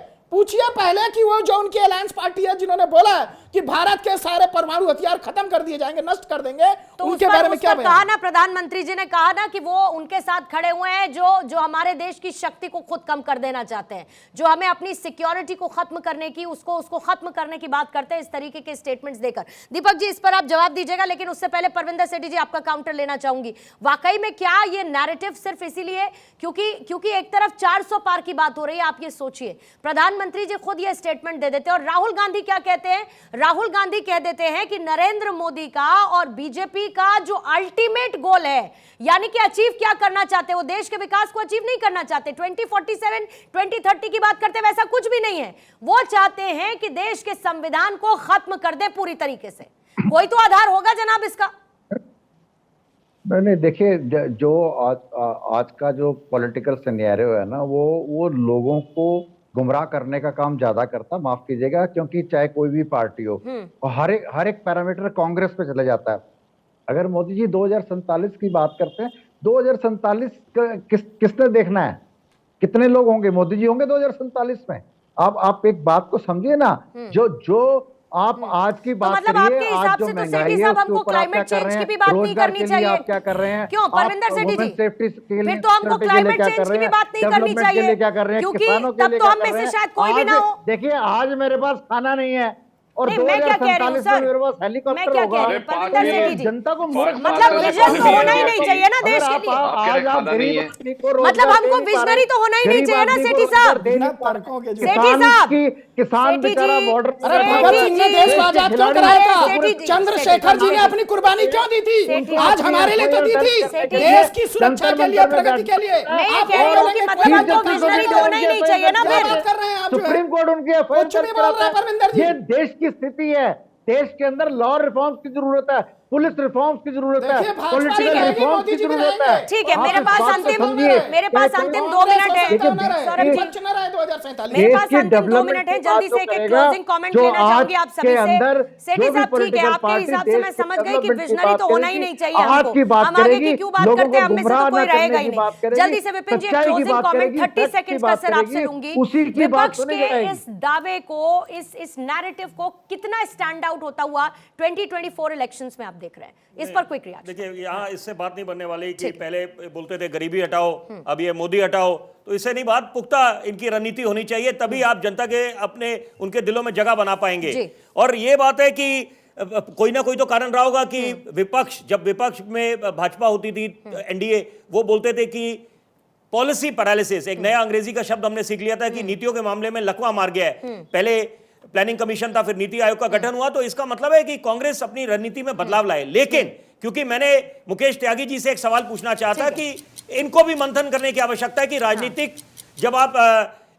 पहले कि वो जो उनकी अलायंस पार्टी है जिन्होंने बोला है कि भारत के सारे परमाणु हथियार खत्म कर दिए जाएंगे, नष्ट कर देंगे, तो उनके बारे में क्या कहा ना? प्रधानमंत्री जी ने कहा ना कि वो उनके साथ खड़े हुए हैं जो हमारे देश की शक्ति को खुद कम कर देना चाहते हैं, जो हमें अपनी सिक्योरिटी को खत्म करने की, उसको खत्म करने की बात करते हैं, इस तरीके के स्टेटमेंट्स देकर। दीपक जी, इस पर आप जवाब दीजिएगा, लेकिन उससे पहले परविंदर सेठी जी आपका काउंटर लेना चाहूंगी। वाकई में क्या ये नैरेटिव सिर्फ इसीलिए क्योंकि एक तरफ 400 पार की बात हो रही है? आप ये सोचिए, प्रधानमंत्री जी खुद ये स्टेटमेंट दे देते हैं। और राहुल गांधी क्या कहते हैं? राहुल गांधी कह देते हैं कि नरेंद्र मोदी का और बीजेपी का जो अल्टीमेट गोल है, यानी कि अचीव क्या करना चाहते हैं, वो देश के विकास को अचीव नहीं करना चाहते। 2047 2030 की बात करते हैं, वैसा कुछ भी नहीं है। वो चाहते हैं कि देश के संविधान को खत्म कर दे पूरी तरीके से। कोई तो आधार होगा जनाब इसका। नहीं, देखिए, जो आज का जो पॉलिटिकल सिनेरियो है ना, वो लोगों को गुमराह करने का काम ज्यादा करता, माफ कीजिएगा, क्योंकि चाहे कोई भी पार्टी हो, और हर एक पैरामीटर कांग्रेस पे चले जाता है। अगर मोदी जी 2047 की बात करते हैं, 2047 किसने देखना है? कितने लोग होंगे? मोदी जी होंगे 2047 में? आप एक बात को समझिए ना, जो आप आज की बात मतलब करिए, आपके हिसाब आज जो से तो महंगाई सेठी है साहब उसके हमको ऊपर आप क्या क्लाइमेट कर चेंज रहे की हैं, भी बात नहीं रोजगार करनी के लिए चाहिए। आप क्या कर रहे हैं, क्यों परमिंदर सेठी जी? सेफ्टी के लिए, फिर तो हमको क्लाइमेट चेंज की भी बात नहीं करनी चाहिए, क्या कर रहे हैं, क्योंकि किसानों के तब लिए तो क्या हम में कर रहे से हैं। शायद कोई भी ना हो। देखिए, आज मेरे पास खाना नहीं है और नहीं, मैं क्या कह रही हूँ 2047 सर, में मेरे पास मैं हेलीकॉप्टर क्या होगा। कह रही हूँ परमिंदर सेठी जी, जनता को मूर्ख मतलब विजन तो होना ही नहीं चाहिए ना देश के लिए। आज आप गरीब आदमी को रोजगार मतलब हमको दे नहीं पा रहे, विजनरी तो होना ही नहीं गरीब चाहिए ना आदमी को सेठी रोजगार साहब। दे नहीं पा रहे। तर्कों के जो- सेठी साहब, किसान सेठी बेचारा जी, बॉर्डर अरे सेठी भगत सिंह ने जी, देश को आजाद क्यों कराया सेठी था? जी, चंद्रशेखर जी ने अपनी कुर्बानी क्यों दी थी? सेठी आज जी, हमारे लिए तो दी थी, सेठी जी, देश की सुरक्षा के लिए, प्रगति के लिए। मैं ये आप कह रही हूँ कि बोलेंगे मतलब कोई हमको जनता विजनरी को तो होना ही नहीं चाहिए ना क्या फिर। बात कर रहे हैं आप? जो है सुप्रीम कोर्ट उनके कुछ नहीं बोल रहा है परमिंदर जी। ये देश की स्थिति है। देश के अंदर लॉ रिफॉर्म्स की जरूरत है, पुलिस रिफॉर्म्स की जरूरत है, देखिए, भाजपा पॉलिटिकल की रहेगी, रिफॉर्म्स मोदी की जी की जरूरत है। रहेगी। ठीक है, आप मेरे इस पास बात को अंतिम समझिए। 2 मिनट है। सौरभ जी, पंच न रहे 2047। मेरे देश पास की अंतिम 2 मिनट है, डेवलपमेंट जल्दी से एक क्लोजिंग कमेंट लेना चाहूंगी आप सभी से। सेठी साहब, ठीक है, आपके हिसाब से मैं समझ गई कि विजनरी तो होना ही नहीं चाहिए हमको। हम आगे की क्यों बात करते हैं, हम में से तो कोई रहेगा ही नहीं। जल्दी से विपिन जी क्लोजिंग कमेंट 30 सेकंड्स का सर आपसे लूंगी। विपक्ष के इस दावे को, इस नैरेटिव को कितना स्टैंड आउट होता हुआ 2024 इलेक्शंस में आप देख रहे हैं, इस पर क्विक रिएक्शन। देखिए, यहाँ इससे बात नहीं बनने वाली कि पहले बोलते थे गरीबी हटाओ, अब ये मोदी हटाओ, तो इससे नहीं बात, पुख्ता इनकी रणनीति होनी चाहिए, तभी आप जनता के अपने उनके दिलों में जगह बना पाएंगे। और ये बात है कि कोई ना कोई तो कारण रहा होगा कि विपक्ष, जब विपक्ष में भाजपा होती थी, एनडीए, वो बोलते थे कि पॉलिसी पैरालिसिस, एक नया अंग्रेजी का शब्द हमने सीख लिया था कि नीतियों के मामले में लकवा मार गया है। पहले प्लानिंग कमीशन था, फिर नीति आयोग का गठन हुआ, तो इसका मतलब है कि कांग्रेस अपनी रणनीति में बदलाव लाए। लेकिन क्योंकि मैंने मुकेश त्यागी जी से एक सवाल पूछना चाहता कि इनको भी मंथन करने की आवश्यकता है कि राजनीतिक, जब आप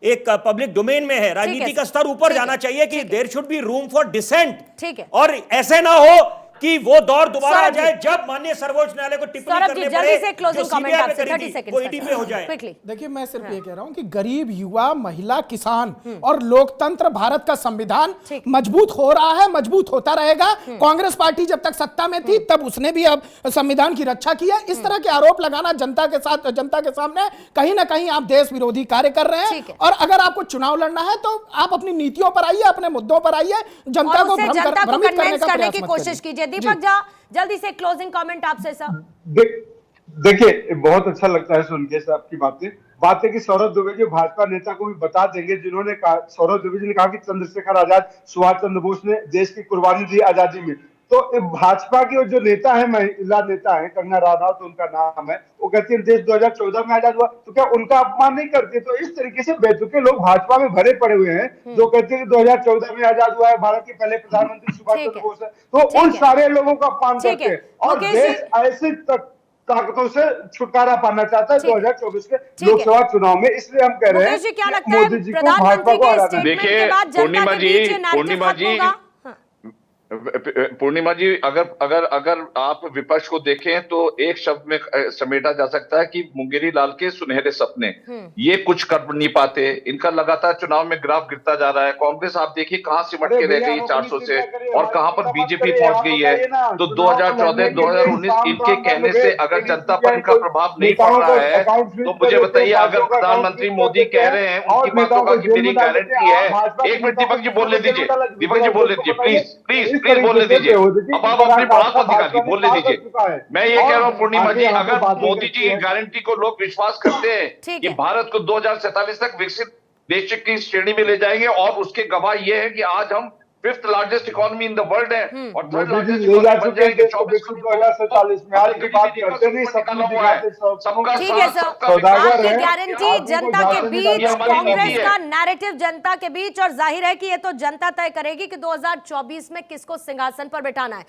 एक पब्लिक डोमेन में है, राजनीति का स्तर ऊपर जाना चाहिए कि there should be room for descent. ठीक है, और ऐसे ना हो कि वो दौर दोबारा आ जाए जब माननीय सर्वोच्च न्यायालय को टिप्पणी करने पड़े, से क्लोजिंग कमेंट आपसे 30 सेकंड्स वो ईडी पे हो जाए। क्विकली। देखिए, मैं सिर्फ ये कह रहा हूं कि गरीब, युवा, महिला, किसान और लोकतंत्र, भारत का संविधान मजबूत हो रहा है, मजबूत होता रहेगा। कांग्रेस पार्टी जब तक सत्ता में थी तब उसने भी अब संविधान की रक्षा की है। इस तरह के आरोप लगाना जनता के साथ, जनता के सामने, कहीं ना कहीं आप देश विरोधी कार्य कर रहे हैं। और अगर आपको चुनाव लड़ना है तो आप अपनी नीतियों पर आइए, अपने मुद्दों पर आइए, जनता को भ्रमित करने की कोशिश कीजिए। दीपक झा, जल्दी से क्लोजिंग कमेंट आपसे सर। देखिए, बहुत अच्छा लगता है सुन के आपकी बातें कि सौरभ दुबे जी भाजपा नेता को भी बता देंगे, जिन्होंने कहा, सौरभ दुबे जी ने कहा कि चंद्रशेखर आजाद, सुभाष चंद्र बोस ने देश की कुर्बानी दी आजादी में। तो भाजपा की जो नेता है, महिला नेता है, कंगना रनौत तो उनका नाम है, वो कहती है देश 2014 में आजाद हुआ, तो क्या उनका अपमान नहीं करती? तो इस तरीके से बेतुके लोग भाजपा में भरे पड़े हुए हैं जो कहते हैं कि 2014 में आजाद हुआ है, भारत के पहले प्रधानमंत्री सुभाष चंद्र बोस है, तो उन सारे लोगों का अपमान करते हैं। और देश ऐसे ताकतों से छुटकारा पाना चाहता है 2024 के लोकसभा चुनाव में। इसलिए हम कह रहे हैं कि मोदी जी को, भाजपा को हराना। देखिए पूर्णिमा जी, अगर आप विपक्ष को देखें तो एक शब्द में समेटा जा सकता है कि मुंगेरी लाल के सुनहरे सपने। ये कुछ कर नहीं पाते, इनका लगातार चुनाव में ग्राफ गिरता जा रहा है। कांग्रेस आप देखिए कहां सिमट के रह गई 400 से, और कहां पर बीजेपी पहुंच गई है। तो 2014-2019 इनके कहने से अगर जनता पर इनका प्रभाव नहीं पड़ रहा है, तो मुझे बताइए, अगर प्रधानमंत्री मोदी कह रहे हैं उनकी बातों का कि मेरी गारंटी है। एक मिनट दीपक जी बोलने दीजिए, दीपक जी बोलने दीजिए, प्लीज प्लीज प्लीज बोलने दीजिए। अब आप अपनी बात मत दिखाइए, बोलने दीजिए। मैं ये कह रहा हूँ पूर्णिमा जी, अगर मोदी जी की गारंटी को लोग विश्वास करते हैं कि भारत को 2047 तक विकसित देश की श्रेणी में ले जाएंगे, और उसके गवाह ये है कि आज हम 5th largest economy in the world है और 3rd मोदी जी लार्जेस्ट ले जा इकोनॉमी बन चुके हैं जाएंगे देश को 24 विकसित 2047 में। आज की बात करते नहीं, सपने दिखाते सब। सबका ठीक है सर, सौदागर आपकी है, गारंटी आदमी को जनता के झांसे में बीच, डालने वाली कांग्रेस नीति है। का नैरेटिव जनता के बीच, और जाहिर है कि ये तो जनता तय करेगी कि 2024 में किसको सिंहासन पर बिठाना है।